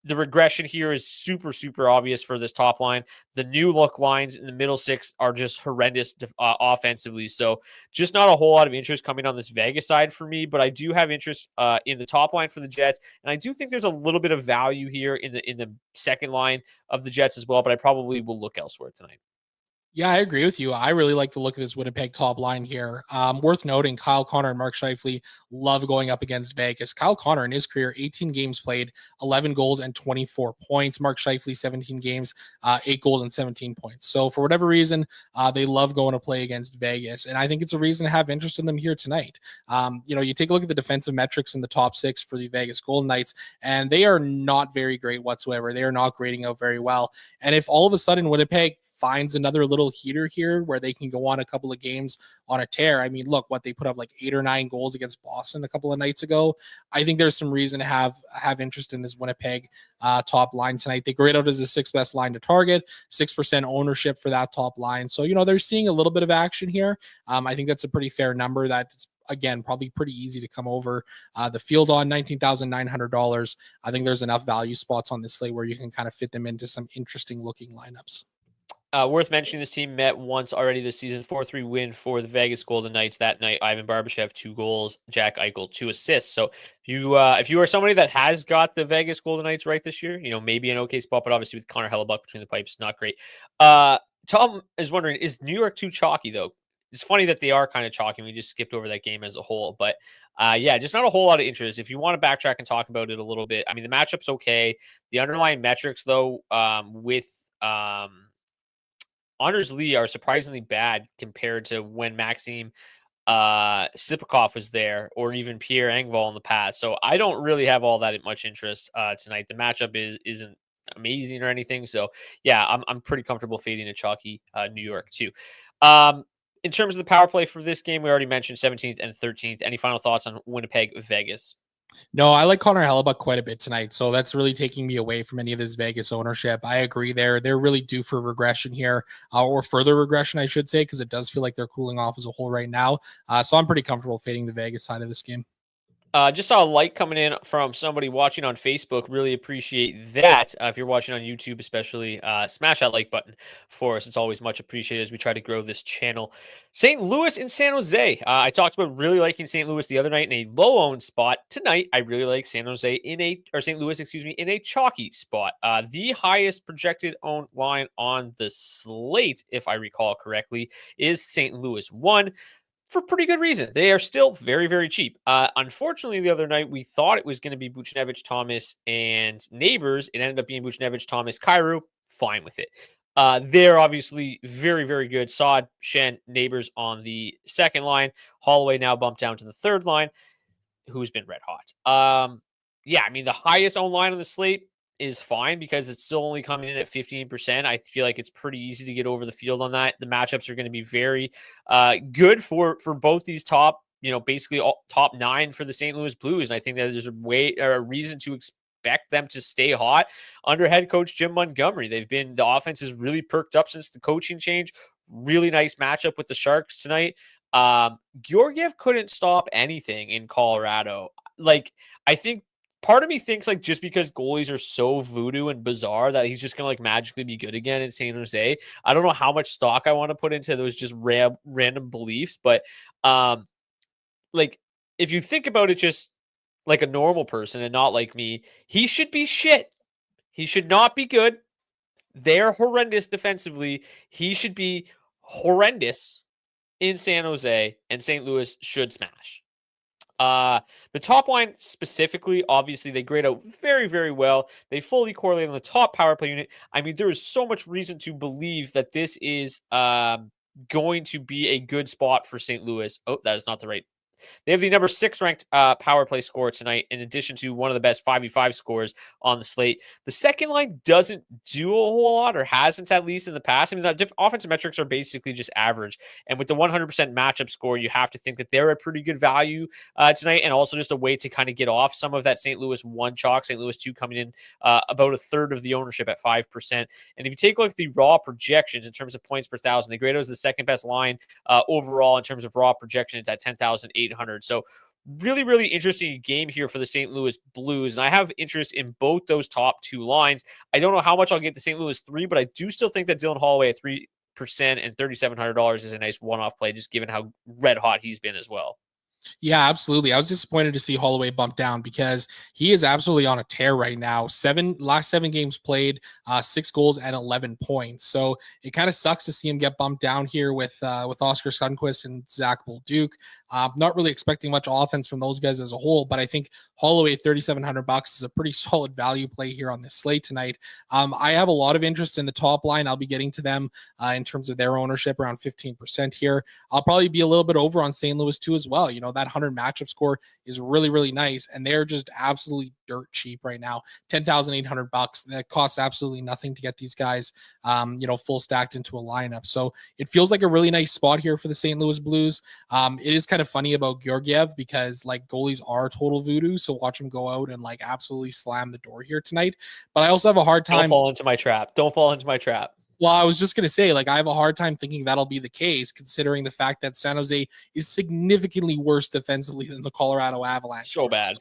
The regression here is super, super obvious for this top line. The new look lines in the middle 6 are just horrendous offensively. So just not a whole lot of interest coming on this Vegas side for me, but I do have interest in the top line for the Jets. And I do think there's a little bit of value here in the second line of the Jets as well, but I probably will look elsewhere tonight. Yeah, I agree with you. I really like the look of this Winnipeg top line here. Worth noting, Kyle Connor and Mark Scheifele love going up against Vegas. Kyle Connor in his career, 18 games played, 11 goals and 24 points. Mark Scheifele, 17 games, 8 goals and 17 points. So for whatever reason, they love going to play against Vegas. And I think it's a reason to have interest in them here tonight. You take a look at the defensive metrics in the top 6 for the Vegas Golden Knights, and they are not very great whatsoever. They are not grading out very well. And if all of a sudden Winnipeg finds another little heater here where they can go on a couple of games on a tear. I mean, look, what they put up like 8 or 9 goals against Boston a couple of nights ago. I think there's some reason to have interest in this Winnipeg top line tonight. They grade out as the 6th best line to target, 6% ownership for that top line. So, they're seeing a little bit of action here. I think that's a pretty fair number. That's, again, probably pretty easy to come over the field on. $19,900. I think there's enough value spots on this slate where you can kind of fit them into some interesting looking lineups. Worth mentioning, this team met once already this season, 4-3 win for the Vegas Golden Knights that night. Ivan Barbashev, 2 goals, Jack Eichel, 2 assists. So if you are somebody that has got the Vegas Golden Knights right this year, maybe an okay spot, but obviously with Connor Hellebuck between the pipes, not great. Tom is wondering, is New York too chalky though? It's funny that they are kind of chalky. We just skipped over that game as a whole, but yeah, just not a whole lot of interest. If you want to backtrack and talk about it a little bit, I mean, the matchup's okay. The underlying metrics though, with Honors Lee are surprisingly bad compared to when Maxime Sipakov was there, or even Pierre Engvall in the past. So I don't really have all that much interest tonight. The matchup isn't amazing or anything. So yeah, I'm pretty comfortable fading a chalky New York too. In terms of the power play for this game, we already mentioned 17th and 13th. Any final thoughts on Winnipeg Vegas? No, I like Connor Hellebuck quite a bit tonight, so that's really taking me away from any of this Vegas ownership. I agree they're really due for regression here, or further regression, I should say, because it does feel like they're cooling off as a whole right now. So I'm pretty comfortable fading the Vegas side of this game. Just saw a like coming in from somebody watching on Facebook. Really appreciate that. If you're watching on YouTube, especially, smash that like button for us. It's always much appreciated as we try to grow this channel. St. Louis and San Jose. I talked about really liking St. Louis the other night in a low-owned spot. Tonight, I really like St. Louis, in a chalky spot. The highest projected owned line on the slate, if I recall correctly, is St. Louis 1. For pretty good reason. They are still very, very cheap. Unfortunately, the other night we thought it was going to be Buchnevich, Thomas, and Neighbors. It ended up being Buchnevich, Thomas, Kyrou. Fine with it. They're obviously very, very good. Saad, Shen, Neighbors on the second line. Holloway now bumped down to the third line, who's been red hot. Yeah, I mean, the highest owned line on the slate is fine because it's still only coming in at 15%. I feel like it's pretty easy to get over the field on that. The matchups are going to be very good for both these top, basically all, top 9 for the St. Louis Blues. And I think that there's a reason to expect them to stay hot under head coach Jim Montgomery. The offense has really perked up since the coaching change. Really nice matchup with the Sharks tonight. Georgiev couldn't stop anything in Colorado. I think part of me thinks just because goalies are so voodoo and bizarre that he's just going to magically be good again in San Jose. I don't know how much stock I want to put into those just random beliefs, but if you think about it just like a normal person and not like me, he should be shit. He should not be good. They're horrendous defensively. He should be horrendous in San Jose, and St. Louis should smash. The top line specifically, obviously, they grade out very, very well. They fully correlate on the top power play unit. I mean, there is so much reason to believe that this is going to be a good spot for St. Louis. Oh, that is not the right. They have the number 6 ranked power play score tonight, in addition to one of the best 5v5 scores on the slate. The second line doesn't do a whole lot, or hasn't at least in the past. I mean, the offensive metrics are basically just average. And with the 100% matchup score, you have to think that they're a pretty good value tonight, and also just a way to kind of get off some of that St. Louis 1 chalk. St. Louis 2 coming in about a third of the ownership at 5%. And if you take a look at the raw projections in terms of points per thousand, they grade out as the second best line overall in terms of raw projections at 10,800. So really, really interesting game here for the St. Louis Blues. And I have interest in both those top 2 lines. I don't know how much I'll get the St. Louis 3, but I do still think that Dylan Holloway at 3% and $3,700 is a nice one-off play, just given how red hot he's been as well. Yeah, absolutely. I was disappointed to see Holloway bump down because he is absolutely on a tear right now. Last 7 games played, 6 goals and 11 points. So it kind of sucks to see him get bumped down here with Oscar Sundqvist and Zach Bolduc. Not really expecting much offense from those guys as a whole, but I think Holloway at $3,700 is a pretty solid value play here on this slate tonight. I have a lot of interest in the top line. I'll be getting to them in terms of their ownership, around 15% here. I'll probably be a little bit over on St. Louis too as well. That 100 matchup score is really, really nice, and they're just absolutely dirt cheap right now. $10,800. That costs absolutely nothing to get these guys, full stacked into a lineup. So it feels like a really nice spot here for the St. Louis Blues. It is kind of funny about Georgiev because goalies are total voodoo. So watch him go out and absolutely slam the door here tonight. But I also have a hard time. Don't fall into my trap. Well, I was just going to say, I have a hard time thinking that'll be the case, considering the fact that San Jose is significantly worse defensively than the Colorado Avalanche. So bad.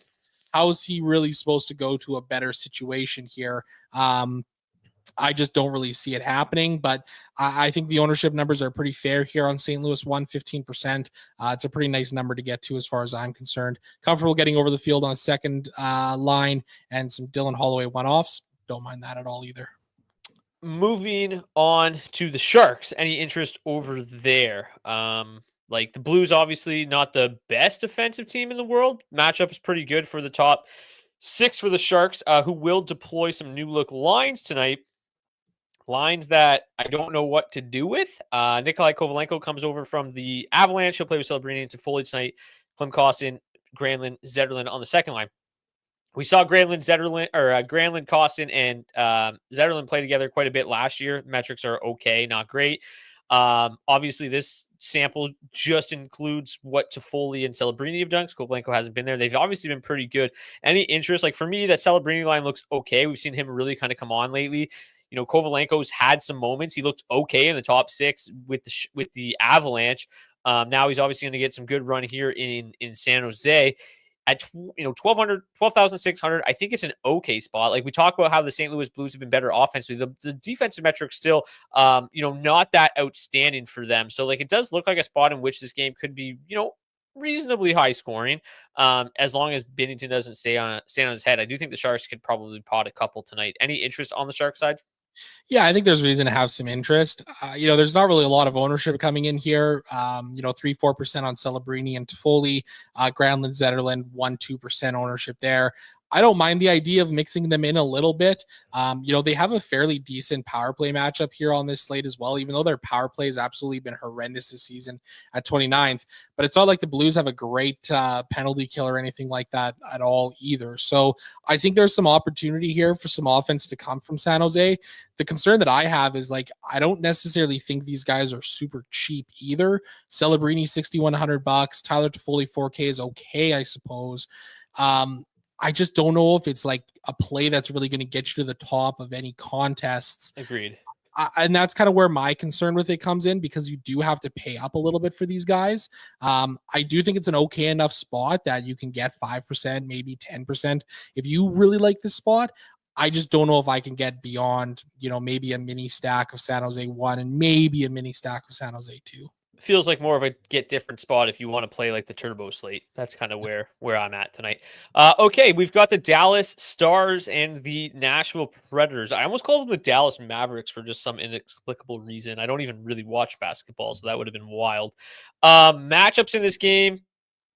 How is he really supposed to go to a better situation here? I just don't really see it happening, but I think the ownership numbers are pretty fair here on St. Louis 15%. It's a pretty nice number to get to as far as I'm concerned. Comfortable getting over the field on a second line and some Dylan Holloway one-offs. Don't mind that at all either. Moving on to the Sharks. Any interest over there? The Blues, obviously not the best defensive team in the world. Matchup is pretty good for the top 6 for the Sharks, who will deploy some new look lines tonight. Lines that I don't know what to do with. Nikolai Kovalenko comes over from the Avalanche. He'll play with Celebrini and Toffoli tonight. Clem Costin, Granlund, Zetterlund on the second line. We saw Granlund, Costin, and Zetterlund play together quite a bit last year. Metrics are okay, not great. Obviously, this sample just includes what Toffoli and Celebrini have done. Kovalenko hasn't been there. They've obviously been pretty good. Any interest? Like for me, that Celebrini line looks okay. We've seen him really kind of come on lately. You know, Kovalenko's had some moments. He looked okay in the top six with the Avalanche. Now he's obviously going to get some good run here in San Jose. At 12,600, I think it's an okay spot. Like we talk about how the St. Louis Blues have been better offensively. The defensive metrics still, not that outstanding for them. So like it does look like a spot in which this game could be, reasonably high scoring. As long as Binnington doesn't stand on his head. I do think the Sharks could probably pot a couple tonight. Any interest on the Shark side? Yeah, I think there's reason to have some interest. There's not really a lot of ownership coming in here. 3-4% on Celebrini and Toffoli, Granlund, Zetterlund, 1-2% ownership there. I don't mind the idea of mixing them in a little bit. They have a fairly decent power play matchup here on this slate as well, even though their power play has absolutely been horrendous this season at 29th. But it's not like the Blues have a great penalty kill or anything like that at all either. So I think there's some opportunity here for some offense to come from San Jose. The concern that I have is I don't necessarily think these guys are super cheap either. Celebrini, $6,100. Tyler Toffoli, 4K is okay, I suppose. I just don't know if it's like a play that's really going to get you to the top of any contests. Agreed. And that's kind of where my concern with it comes in, because you do have to pay up a little bit for these guys. I do think it's an okay enough spot that you can get 5%, maybe 10% if you really like this spot. I just don't know if I can get beyond, maybe a mini stack of San Jose 1 and maybe a mini stack of San Jose 2. Feels like more of a get different spot if you want to play like the turbo slate. That's kind of where I'm at tonight. Okay, we've got the Dallas Stars and the Nashville Predators. I almost called them the Dallas Mavericks for just some inexplicable reason. I don't even really watch basketball, so that would have been wild. Matchups in this game,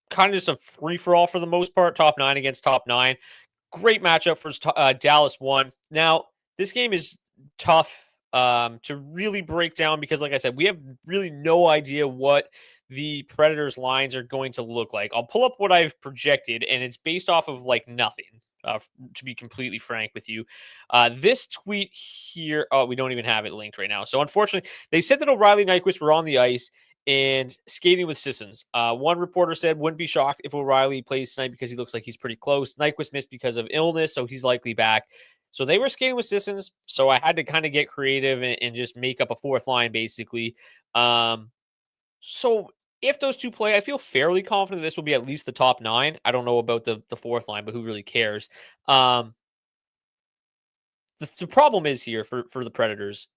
kind of just a free-for-all for the most part. Top 9 against top 9. Great matchup for Dallas 1. Now, this game is tough to really break down because, like I said, we have really no idea what the Predators lines are going to look like. I'll pull up what I've projected, and it's based off of nothing, to be completely frank with you. This tweet here, we don't even have it linked right now. So unfortunately, they said that O'Reilly and Nyquist were on the ice and skating with Sissons. One reporter said, wouldn't be shocked if O'Reilly plays tonight because he looks like he's pretty close. Nyquist missed because of illness, so he's likely back. So they were skating with Sissons, so I had to kind of get creative and just make up a fourth line, basically. So if those two play, I feel fairly confident this will be at least the top 9. I don't know about the fourth line, but who really cares? The problem is here for the Predators,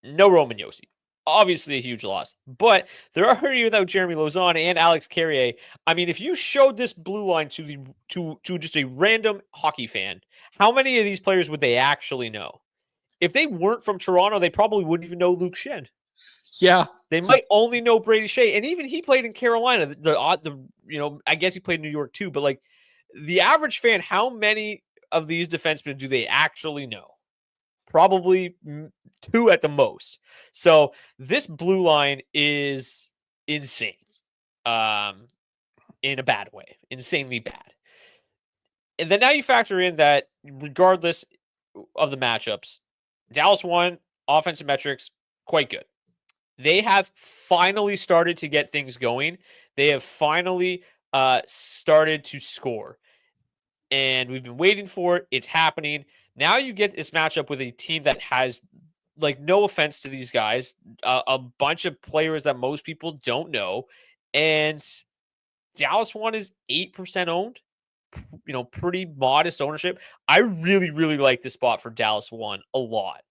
no Roman Josi. Obviously a huge loss, but they're already without Jeremy Lauzon and Alex Carrier. I mean, if you showed this blue line to just a random hockey fan, how many of these players would they actually know? If they weren't from Toronto, they probably wouldn't even know Luke Schenn. Yeah, they might only know Brady Shea, and even he played in Carolina. I guess he played in New York too. But the average fan, how many of these defensemen do they actually know? Probably 2 at the most. So this blue line is insane, in a bad way, insanely bad. And then now you factor in that regardless of the matchups, Dallas won offensive metrics quite good. They have finally started to get things going. They have finally started to score. And we've been waiting for it. It's happening. Now you get this matchup with a team that has, no offense to these guys, a bunch of players that most people don't know. And Dallas 1 is 8% owned, pretty modest ownership. I really, really like this spot for Dallas 1 a lot.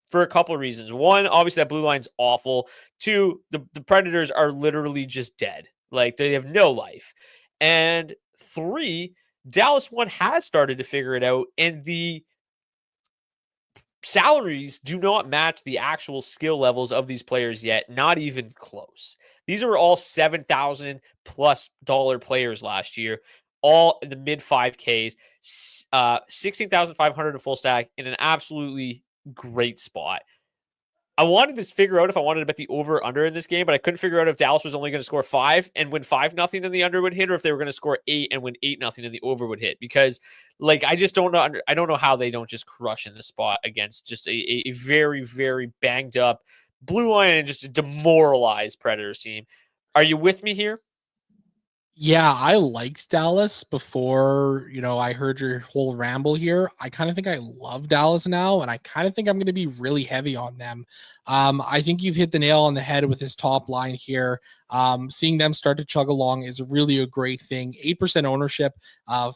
For a couple of reasons. One, obviously that blue line's awful. 2, the Predators are literally just dead. They have no life. And 3, Dallas 1 has started to figure it out, and the salaries do not match the actual skill levels of these players yet, not even close. These are all $7,000 plus players last year, all in the mid 5Ks, 16,500 a full stack in an absolutely great spot. I wanted to figure out if I wanted to bet the over or under in this game, but I couldn't figure out if Dallas was only going to score 5 and win 5-0 and the under would hit, or if they were going to score 8 and win 8-0 and the over would hit. Because like I just don't know. I don't know how they don't just crush in the spot against just a very, very banged up blue line and just a demoralized Predators team. Are you with me here? Yeah, I liked Dallas before, I heard your whole ramble here. I kind of think I love Dallas now, and I kind of think I'm going to be really heavy on them. I think you've hit the nail on the head with this top line here. Seeing them start to chug along is really a great thing. 8% ownership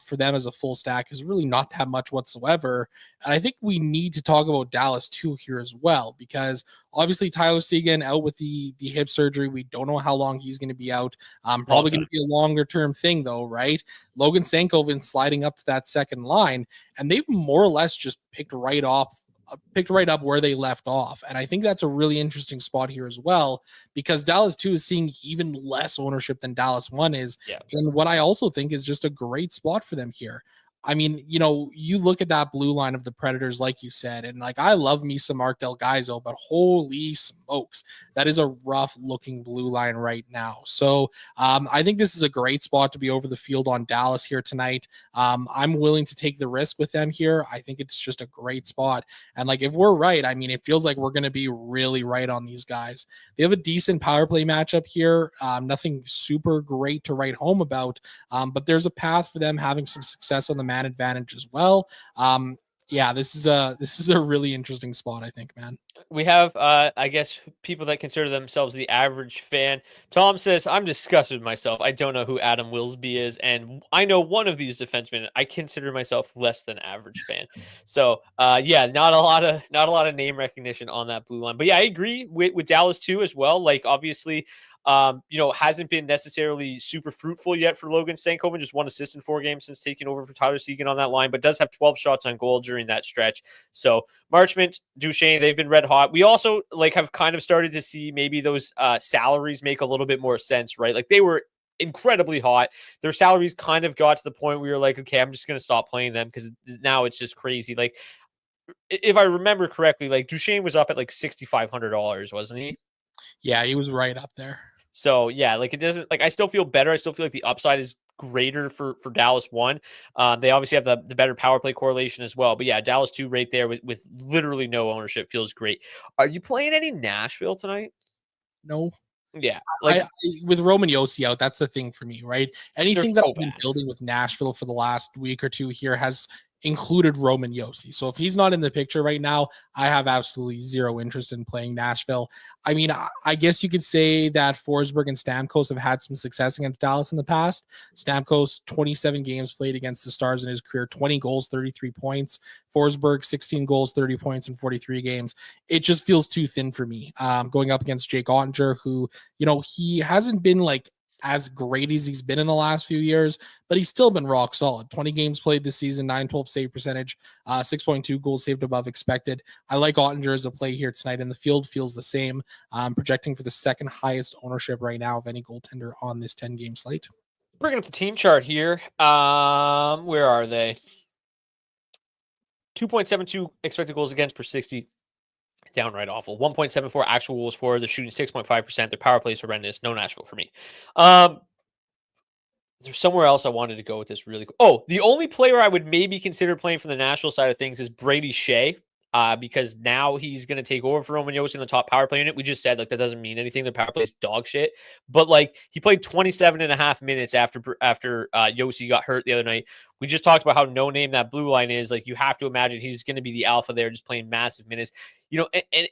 for them as a full stack is really not that much whatsoever. And I think we need to talk about Dallas too here as well, because obviously Tyler Seguin out with the hip surgery. We don't know how long he's going to be out. Probably going to be a longer term thing though, right? Logan Stankoven sliding up to that second line, and they've more or less just picked right up where they left off. And I think that's a really interesting spot here as well, because Dallas 2 is seeing even less ownership than Dallas 1 is. Yeah. And what I also think is just a great spot for them here. I mean, you look at that blue line of the Predators, like you said, and like I love me some Mark Del Gaizo, but holy smokes, that is a rough looking blue line right now. So I think this is a great spot to be over the field on Dallas here tonight. I'm willing to take the risk with them here. I think it's just a great spot. And like if we're right, I mean, it feels like we're going to be really right on these guys. They have a decent power play matchup here. Nothing super great to write home about, but there's a path for them having some success on the man advantage as well. Yeah, this is a really interesting spot, I think, man. We have, I guess, people that consider themselves the average fan. Tom says, I'm disgusted with myself. I don't know who Adam Wilsby is, and I know one of these defensemen. I consider myself less than average fan. So, yeah, not a lot of name recognition on that blue line. But yeah, I agree with Dallas too as well. Like, obviously, hasn't been necessarily super fruitful yet for Logan Stankoven. Just 1 assist in 4 games since taking over for Tyler Seguin on that line, but does have 12 shots on goal during that stretch. So Marchment, Duchesne, they've been red hot. We also have kind of started to see maybe those salaries make a little bit more sense, right? Like they were incredibly hot. Their salaries kind of got to the point where you're like, okay, I'm just going to stop playing them because now it's just crazy. Like if I remember correctly, like Duchesne was up at like $6,500, wasn't he? Yeah, he was right up there. So yeah, like it doesn't I still feel better. I still feel like the upside is greater for Dallas 1. They obviously have the better power play correlation as well. But yeah, Dallas 2 right there with literally no ownership feels great. Are you playing any Nashville tonight? No. Yeah, with Roman Josi out, that's the thing for me, right? Anything that I've been building with Nashville for the last week or two here has included Roman Josi. So if he's not in the picture right now, I have absolutely zero interest in playing Nashville. I mean, I guess you could say that Forsberg and Stamkos have had some success against Dallas in the past. Stamkos, 27 games played against the Stars in his career, 20 goals, 33 points. Forsberg, 16 goals, 30 points in 43 games. It just feels too thin for me. Going up against Jake Ottinger, who, he hasn't been as great as he's been in the last few years, but he's still been rock solid. 20 games played this season, 912 save percentage, 6.2 goals saved above expected. I like Ottinger as a play here tonight, and the field feels the same. Projecting for the second highest ownership right now of any goaltender on this 10-game slate. Bringing up the team chart here. Where are they? 2.72 expected goals against per 60. Downright awful. 1.74 actual goals for. They're shooting 6.5%. Their power play is horrendous. No Nashville for me. There's somewhere else I wanted to go with this really. Oh, the only player I would maybe consider playing from the Nashville side of things is Brady Shea. Because now he's going to take over for Roman Josi in the top power play unit. We just said that doesn't mean anything. The power play is dog shit. But he played 27 and a half minutes after Josi got hurt the other night. We just talked about how no name that blue line is. You have to imagine he's going to be the alpha there, just playing massive minutes.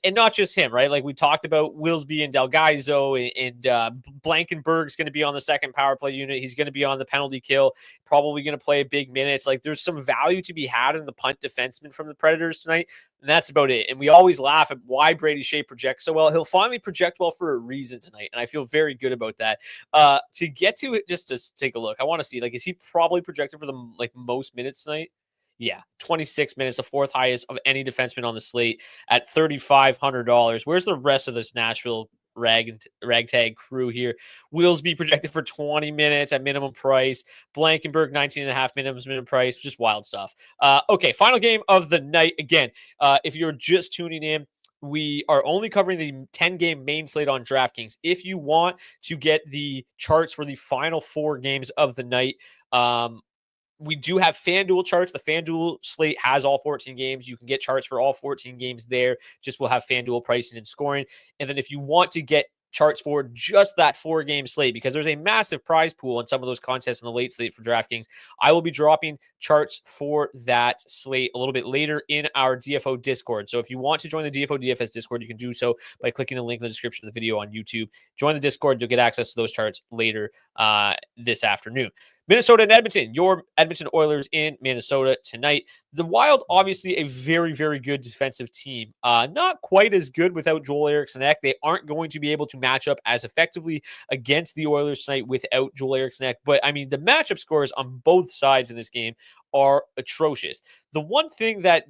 And not just him, right? We talked about Wilsby and Del Gaizo and Blankenberg's going to be on the second power play unit. He's going to be on the penalty kill, probably going to play big minutes. There's some value to be had in the punt defenseman from the Predators tonight. And that's about it. And we always laugh at why Brady Shea projects so well. He'll finally project well for a reason tonight. And I feel very good about that. To get to it, just to take a look, I want to see, is he probably projected for the most minutes tonight? Yeah, 26 minutes, the fourth highest of any defenseman on the slate at $3,500. Where's the rest of this Nashville ragtag crew here. Willsby projected for 20 minutes at minimum price. Blankenberg 19.5 minimum price. Just wild stuff. Okay, final game of the night. Again, if you're just tuning in, we are only covering the 10-game main slate on DraftKings. If you want to get the charts for the final 4 games of the night, we do have FanDuel charts. The FanDuel slate has all 14 games. You can get charts for all 14 games there. Just we'll have FanDuel pricing and scoring. And then if you want to get charts for just that 4-game slate, because there's a massive prize pool in some of those contests in the late slate for DraftKings, I will be dropping charts for that slate a little bit later in our DFO Discord. So if you want to join the DFO DFS Discord, you can do so by clicking the link in the description of the video on YouTube. Join the Discord. You'll get access to those charts later this afternoon. Minnesota and Edmonton, your Edmonton Oilers in Minnesota tonight. The Wild, obviously a very, very good defensive team. Not quite as good without Joel Eriksson. They aren't going to be able to match up as effectively against the Oilers tonight without Joel Eriksson. But, I mean, the matchup scores on both sides in this game are atrocious. The one thing that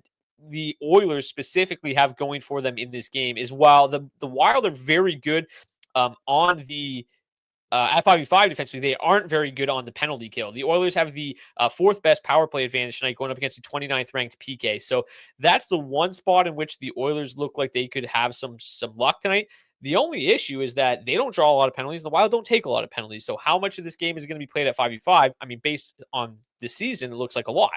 the Oilers specifically have going for them in this game is while the Wild are very good on the at 5v5 defensively, they aren't very good on the penalty kill. The Oilers have the 4th best power play advantage tonight, going up against the 29th ranked PK. So that's the one spot in which the Oilers look like they could have some luck tonight. The only issue is that they don't draw a lot of penalties. The Wild don't take a lot of penalties. So how much of this game is going to be played at 5v5? I mean, based on this season, it looks like a lot.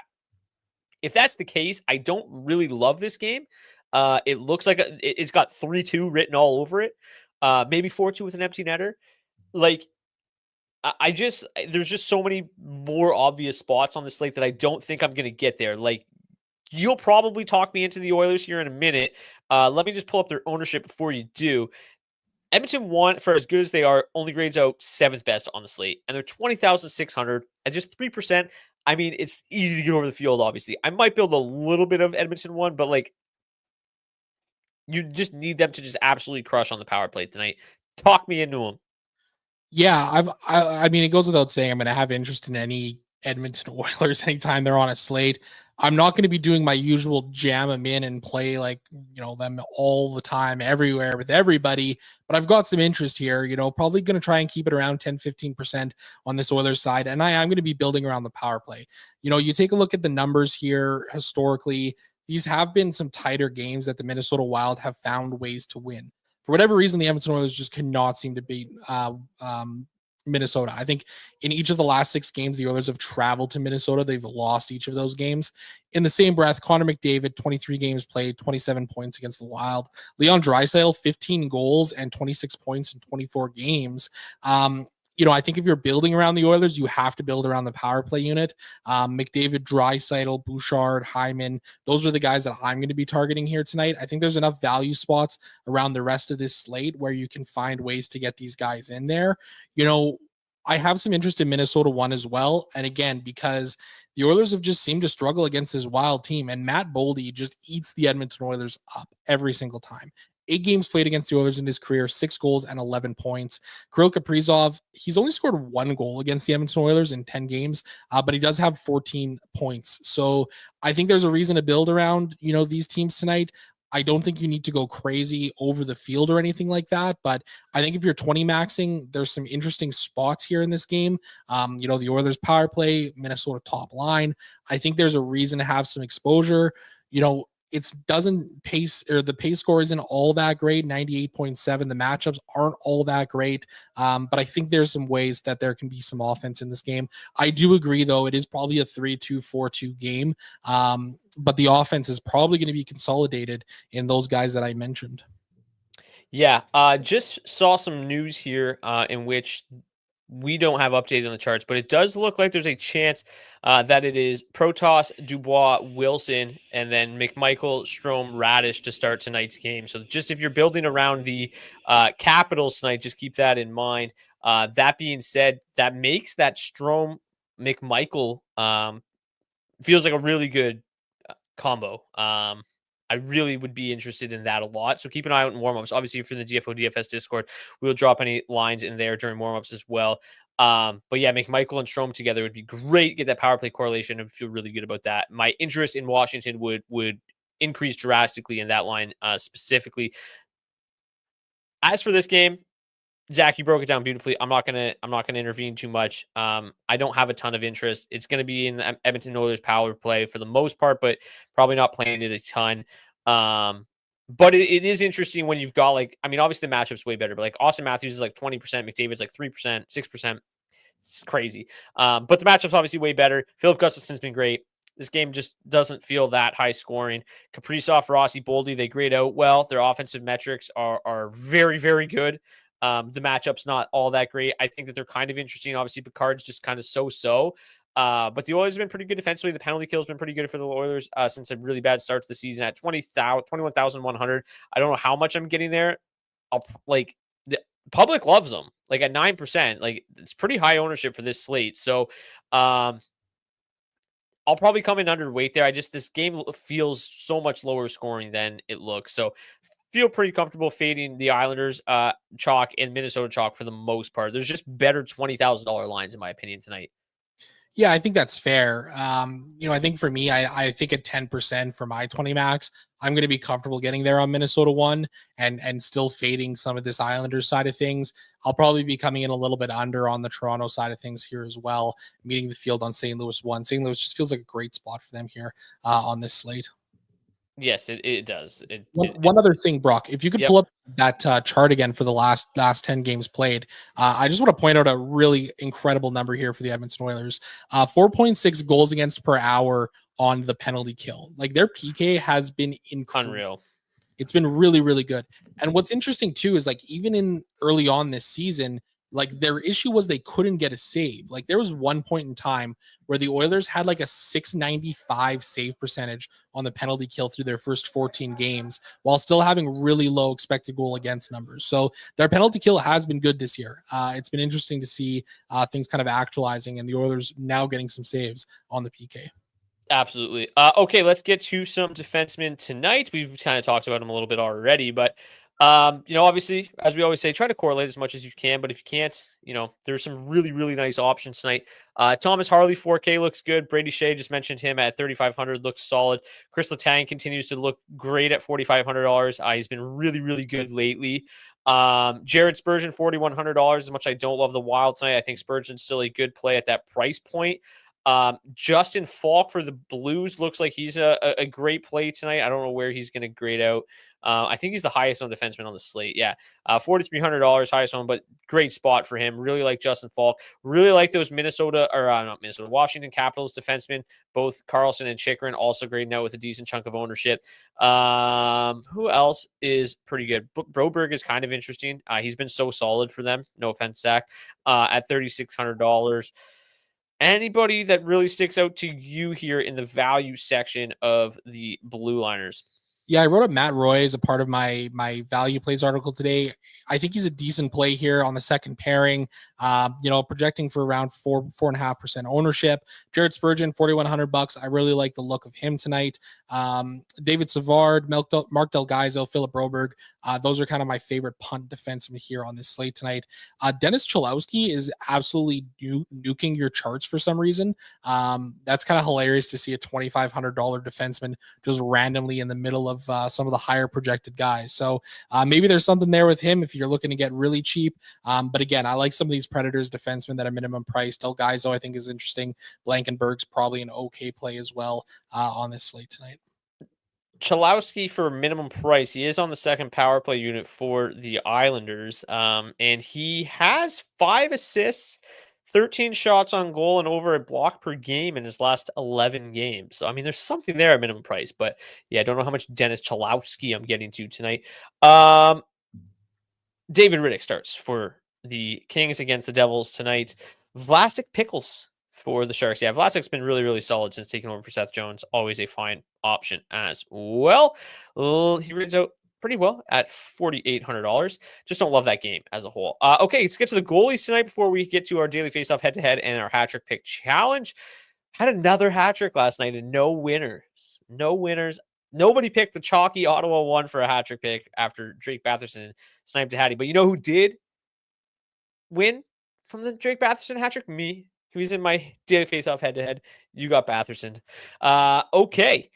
If that's the case, I don't really love this game. It looks like it's got 3-2 written all over it. Maybe 4-2 with an empty netter. Like, there's just so many more obvious spots on the slate that I don't think I'm going to get there. Like, you'll probably talk me into the Oilers here in a minute. Let me just pull up their ownership before you do. Edmonton won, for as good as they are, only grades out 7th best on the slate, and they're 20,600 at just 3%. I mean, it's easy to get over the field, obviously. I might build a little bit of Edmonton one, but like, you just need them to just absolutely crush on the power play tonight. Talk me into them. Yeah, I mean, it goes without saying I'm going to have interest in any Edmonton Oilers anytime they're on a slate. I'm not going to be doing my usual jam them in and play like, them all the time, everywhere with everybody, but I've got some interest here, probably going to try and keep it around 10-15% on this Oilers side. And I am going to be building around the power play. You take a look at the numbers here historically, these have been some tighter games that the Minnesota Wild have found ways to win. For whatever reason, the Edmonton Oilers just cannot seem to beat Minnesota. I think in each of the last 6 games, the Oilers have traveled to Minnesota. They've lost each of those games. In the same breath, Connor McDavid, 23 games played, 27 points against the Wild. Leon Draisaitl, 15 goals and 26 points in 24 games. I think if you're building around the Oilers, you have to build around the power play unit. McDavid, Draisaitl, Bouchard, Hyman, those are the guys that I'm going to be targeting here tonight. I think there's enough value spots around the rest of this slate where you can find ways to get these guys in there. I have some interest in Minnesota one as well. And again, because the Oilers have just seemed to struggle against this Wild team, and Matt Boldy just eats the Edmonton Oilers up every single time. 8 games played against the Oilers in his career, 6 goals and 11 points. Kirill Kaprizov, he's only scored 1 goal against the Edmonton Oilers in 10 games, but he does have 14 points. So I think there's a reason to build around, these teams tonight. I don't think you need to go crazy over the field or anything like that, but I think if you're 20 maxing, there's some interesting spots here in this game. The Oilers power play, Minnesota top line. I think there's a reason to have some exposure. It doesn't pace, or the pace score isn't all that great, 98.7. The matchups aren't all that great. But I think there's some ways that there can be some offense in this game. I do agree, though, it is probably a 3-2, 4-2 game. But the offense is probably going to be consolidated in those guys that I mentioned. Yeah, just saw some news here in which we don't have updated on the charts, but it does look like there's a chance that it is Protas, Dubois, Wilson, and then McMichael, Strome, Radish to start tonight's game. So just if you're building around the Capitals tonight, just keep that in mind. That being said, that makes that Strome, McMichael feels like a really good combo. I really would be interested in that a lot. So keep an eye out in warmups. Obviously, if you're in the DFO DFS Discord, we'll drop any lines in there during warmups as well. But yeah, McMichael and Strome together would be great. Get that power play correlation and feel really good about that. My interest in Washington would increase drastically in that line specifically. As for this game, Zach, you broke it down beautifully. I'm not gonna intervene too much. I don't have a ton of interest. It's gonna be in the Edmonton Oilers power play for the most part, but probably not playing it a ton. But it is interesting when you've got like, I mean, obviously the matchup's way better, but like Austin Matthews is like 20%, McDavid's like 3%, 6%. It's crazy. But the matchup's obviously way better. Philip Gustafson's been great. This game just doesn't feel that high scoring. Kaprizov, Rossi, Boldy, they grade out well. Their offensive metrics are very, very good. The matchup's not all that great. I think that they're kind of interesting. Obviously, Picard's just kind of so-so. But the Oilers have been pretty good defensively. The penalty kill has been pretty good for the Oilers since a really bad start to the season at 21,100. I don't know how much I'm getting there. The public loves them like at 9%. Like it's pretty high ownership for this slate. So I'll probably come in underweight there. This game feels so much lower scoring than it looks. So feel pretty comfortable fading the Islanders chalk and Minnesota chalk for the most part. There's just better $20,000 lines in my opinion tonight. Yeah, I think that's fair. I think for me, I think at 10% for my 20 max, I'm going to be comfortable getting there on Minnesota 1 and still fading some of this Islanders side of things. I'll probably be coming in a little bit under on the Toronto side of things here as well, meeting the field on St. Louis 1. St. Louis just feels like a great spot for them here on this slate. Yes, it does. One other thing, Brock, if you could Yep. pull up that chart again for the last 10 games played, I just want to point out a really incredible number here for the Edmonton Oilers. 4.6 goals against per hour on the penalty kill. Like their PK has been incredible. Unreal. It's been really, really good. And what's interesting too is like even in early on this season, like their issue was they couldn't get a save. Like there was one point in time where the Oilers had like a 695 save percentage on the penalty kill through their first 14 games while still having really low expected goal against numbers. So their penalty kill has been good this year. It's been interesting to see things kind of actualizing and the Oilers now getting some saves on the PK. Absolutely. Okay, let's get to some defensemen tonight. We've kind of talked about them a little bit already, but obviously, as we always say, try to correlate as much as you can. But if you can't, there's some really, really nice options tonight. Thomas Harley, 4K looks good. Brady Shea, just mentioned him at 3,500, looks solid. Chris Letang continues to look great at $4,500. He's been really, really good lately. Jared Spurgeon, $4,100. As much as I don't love the Wild tonight, I think Spurgeon's still a good play at that price point. Justin Falk for the Blues looks like he's a great play tonight. I don't know where he's going to grade out. I think he's the highest owned defenseman on the slate. Yeah, $4,300 highest owned, but great spot for him. Really like Justin Falk. Really like those Washington Capitals defensemen, both Carlson and Chychrun, also grading out with a decent chunk of ownership. Who else is pretty good? Broberg is kind of interesting. He's been so solid for them. No offense, Zach. At $3,600. Anybody that really sticks out to you here in the value section of the Blue Liners? Yeah, I wrote up Matt Roy as a part of my value plays article today. I think he's a decent play here on the second pairing. Projecting for around 4.5% ownership. Jared Spurgeon, $4,100. I really like the look of him tonight. David Savard, Mark Del Gaizo, Philip Broberg. Those are kind of my favorite punt defensemen here on this slate tonight. Dennis Cholowski is absolutely nuking your charts for some reason. That's kind of hilarious to see a $2,500 defenseman just randomly in the middle of some of the higher projected guys. So maybe there's something there with him if you're looking to get really cheap. But again, I like some of these Predators defensemen that are minimum price. Del Gaizo, I think, is interesting. Blankenberg's probably an okay play as well on this slate tonight. Cholowski for minimum price. He is on the second power play unit for the Islanders. And he has 5 assists, 13 shots on goal, and over a block per game in his last 11 games. So, I mean, there's something there at minimum price. But, yeah, I don't know how much Dennis Cholowski I'm getting to tonight. David Riddick starts for the Kings against the Devils tonight. Vlasic Pickles for the Sharks. Yeah, Vlasic's been really, really solid since taking over for Seth Jones. Always a fine option as well. He reads out pretty well at $4,800. Just don't love that game as a whole. Okay, let's get to the goalies tonight before we get to our daily faceoff head-to-head and our hat-trick pick challenge. Had another hat-trick last night and no winners. No winners. Nobody picked the chalky Ottawa 1 for a hat-trick pick after Drake Batherson sniped a hattie. But you know who did win from the Drake Batherson hat-trick? Me. He was in my daily face-off head-to-head. You got Batherson. Okay.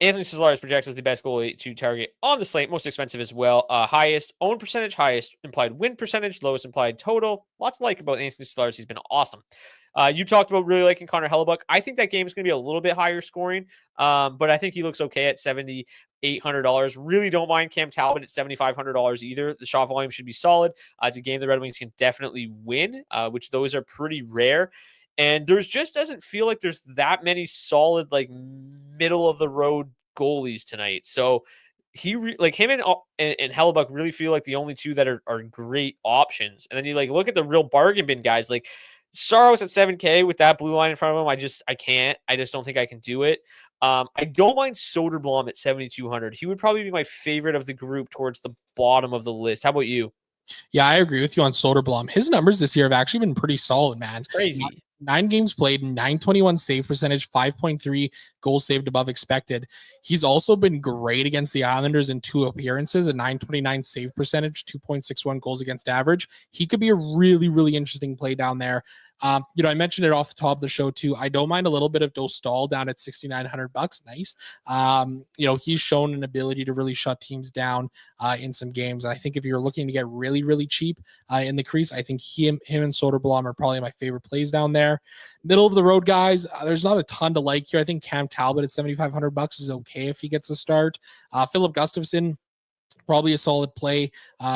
Anthony Stolarz projects as the best goalie to target on the slate, most expensive as well. Highest own percentage, highest implied win percentage, lowest implied total. Lots to like about Anthony Stolarz. He's been awesome. You talked about really liking Connor Hellebuck. I think that game is going to be a little bit higher scoring, but I think he looks okay at $7,800. Really don't mind Cam Talbot at $7,500 either. The shot volume should be solid. It's a game the Red Wings can definitely win, which those are pretty rare. And there's just doesn't feel like there's that many solid, like middle of the road goalies tonight. So like him and Hellebuck really feel like the only two that are great options. And then you like look at the real bargain bin guys, like Saros at 7K with that blue line in front of him. I just don't think I can do it. I don't mind Soderblom at 7,200. He would probably be my favorite of the group towards the bottom of the list. How about you? Yeah, I agree with you on Soderblom. His numbers this year have actually been pretty solid, man. It's crazy. 9 games played, 921 save percentage, 5.3 goals saved above expected. He's also been great against the Islanders in 2 appearances, a 929 save percentage, 2.61 goals against average. He could be a really, really interesting play down there. I mentioned it off the top of the show too. I don't mind a little bit of Dostal down at $6,900. Nice. He's shown an ability to really shut teams down in some games. And I think if you're looking to get really, really cheap in the crease, I think him and Soderblom are probably my favorite plays down there. Middle of the road guys, there's not a ton to like here. I think Cam Talbot at $7,500 is okay if he gets a start. Philip Gustafson, probably a solid play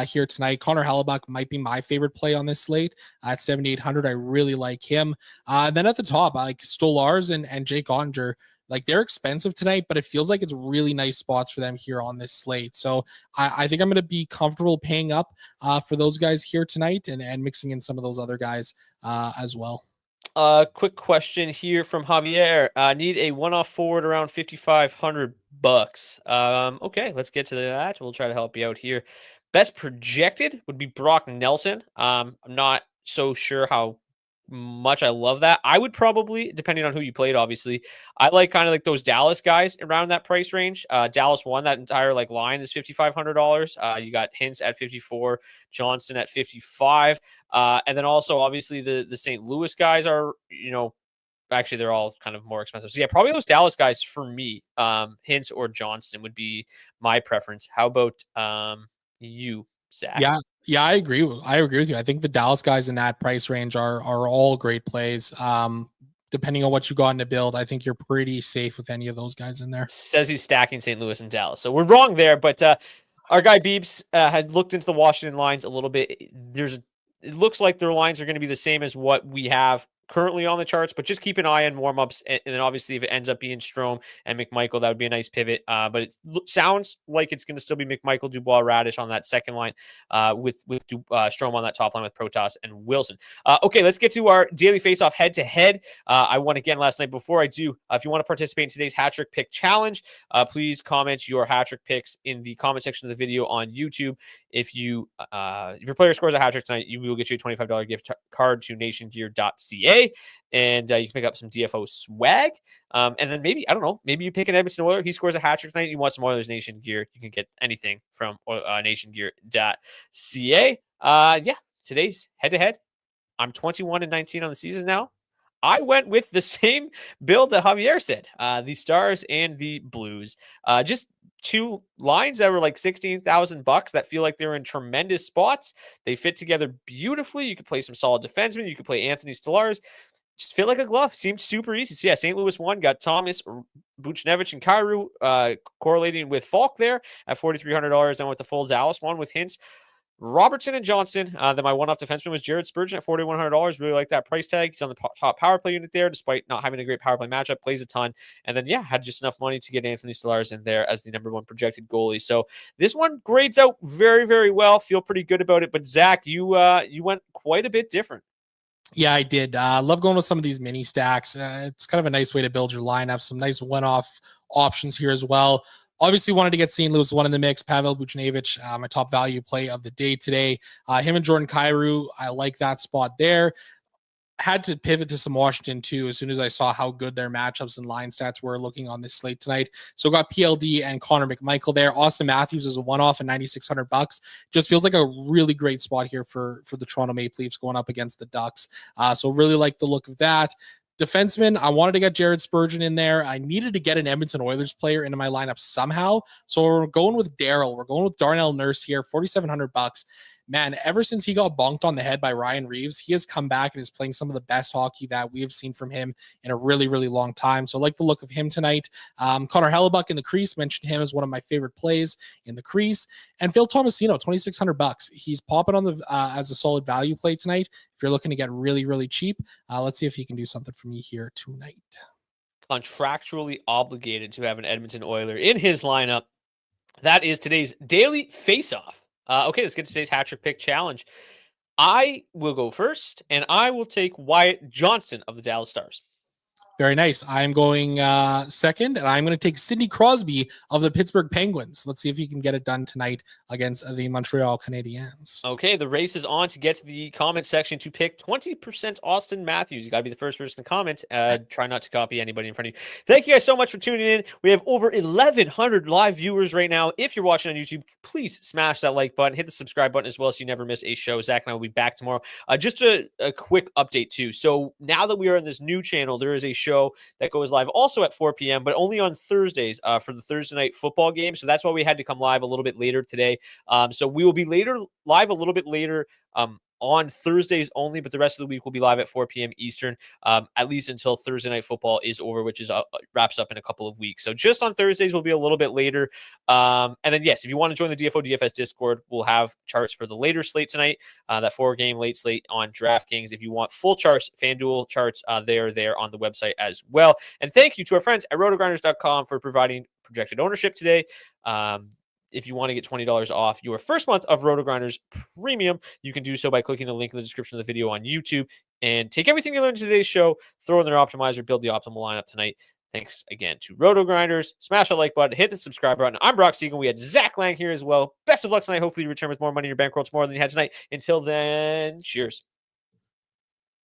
here tonight. Connor Hellebuck might be my favorite play on this slate at 7,800. I really like him. Then at the top, I like Stolarz and Jake Ottinger. Like they're expensive tonight, but it feels like it's really nice spots for them here on this slate. So I think I'm going to be comfortable paying up for those guys here tonight and mixing in some of those other guys as well. Quick question here from Javier. Need a one-off forward around $5,500. Okay, let's get to that. We'll try to help you out here. Best projected would be Brock Nelson. I'm not so sure how much I love that. I would probably, depending on who you played, obviously, I like kind of like those Dallas guys around that price range. Dallas won that entire like line is $5,500. You got Hintz at 54, Johnson at 55. And then also obviously the St. Louis guys are, actually they're all kind of more expensive. So yeah, probably those Dallas guys for me, Hintz or Johnson would be my preference. How about you, Zach? Yeah, I agree with you. I think the Dallas guys in that price range are all great plays. Depending on what you got in the build, I think you're pretty safe with any of those guys in there. Says he's stacking St. Louis and Dallas. So we're wrong there, but our guy Beeps had looked into the Washington lines a little bit. It looks like their lines are going to be the same as what we have currently on the charts, but just keep an eye on warm-ups. And then obviously if it ends up being Strome and McMichael, that would be a nice pivot. But it sounds like it's going to still be McMichael, Dubois, Radish on that second line with Strome on that top line with Protas and Wilson. Okay, let's get to our daily face-off head-to-head. I won again last night. Before I do, if you want to participate in today's hat trick pick challenge, please comment your hat trick picks in the comment section of the video on YouTube. If your player scores a hat trick tonight, we will get you a $25 gift card to nationgear.ca. And you can pick up some DFO swag. And then maybe you pick an Edmonton Oiler. He scores a hat trick tonight. And you want some Oilers Nation gear. You can get anything from nationgear.ca. Today's head-to-head. I'm 21-19 on the season now. I went with the same build that Javier said. The Stars and the Blues. Just 2 lines that were like $16,000 that feel like they're in tremendous spots. They fit together beautifully. You could play some solid defensemen. You could play Anthony Stolarz. Just fit like a glove. Seemed super easy. So yeah, St. Louis won. Got Thomas, Buchnevich, and Kyrou correlating with Falk there at $4,300. Then with the full Dallas one with Hintz, Robertson, and Johnson. Then my one-off defenseman was Jared Spurgeon at $4,100. Really like that price tag. He's on the top power play unit there, despite not having a great power play matchup. Plays a ton. And then, had just enough money to get Anthony Stolarz in there as the number 1 projected goalie. So this one grades out very, very well. Feel pretty good about it. But Zach, you went quite a bit different. Yeah, I did. Love going with some of these mini stacks. It's kind of a nice way to build your lineup. Some nice one-off options here as well. Obviously wanted to get St. Louis one in the mix. Pavel Buchnevich, my top value play of the day today. Him and Jordan Kyrou, I like that spot there. Had to pivot to some Washington too as soon as I saw how good their matchups and line stats were looking on this slate tonight. So got PLD and Connor McMichael there. Austin Matthews is a one-off at $9,600. Just feels like a really great spot here for the Toronto Maple Leafs going up against the Ducks. So really like the look of that. Defenseman, I wanted to get Jared Spurgeon in there. I needed to get an Edmonton Oilers player into my lineup somehow. So we're going with Daryl. We're going with Darnell Nurse here, $4,700. Man, ever since he got bonked on the head by Ryan Reeves, he has come back and is playing some of the best hockey that we have seen from him in a really, really long time. So I like the look of him tonight. Connor Hellebuck in the crease, mentioned him as one of my favorite plays in the crease. And Phil Tomasino, $2,600. He's popping on the as a solid value play tonight. If you're looking to get really, really cheap, let's see if he can do something for me here tonight. Contractually obligated to have an Edmonton Oiler in his lineup. That is today's daily face-off. Okay, let's get to today's hat trick pick challenge. I will go first, and I will take Wyatt Johnson of the Dallas Stars. Very nice. I'm going second, and I'm going to take Sidney Crosby of the Pittsburgh Penguins. Let's see if he can get it done tonight against the Montreal Canadiens. Okay, the race is on to get to the comment section to pick 20% Austin Matthews. You got to be the first person to comment. Try not to copy anybody in front of you. Thank you guys so much for tuning in. We have over 1,100 live viewers right now. If you're watching on YouTube, please smash that like button. Hit the subscribe button as well so you never miss a show. Zach and I will be back tomorrow. Just a quick update, too. So now that we are in this new channel, there is a show that goes live also at 4 p.m., but only on Thursdays for the Thursday night football game. So that's why we had to come live a little bit later today. So we will be live a little bit later on Thursdays only, but the rest of the week will be live at 4 p.m. Eastern, at least until Thursday night football is over, which is wraps up in a couple of weeks. So just on Thursdays will be a little bit later. And then, yes, if you want to join the DFS Discord, we'll have charts for the later slate tonight, that 4-game late slate on DraftKings. If you want full charts, FanDuel charts, they're there on the website as well. And thank you to our friends at rotogrinders.com for providing projected ownership today. If you want to get $20 off your first month of RotoGrinders Premium, you can do so by clicking the link in the description of the video on YouTube and take everything you learned in today's show, throw in their optimizer, build the optimal lineup tonight. Thanks again to RotoGrinders. Smash that like button, hit the subscribe button. I'm Brock Seguin. We had Zach Laing here as well. Best of luck tonight. Hopefully you return with more money in your bankroll tomorrow than you had tonight. Until then, cheers.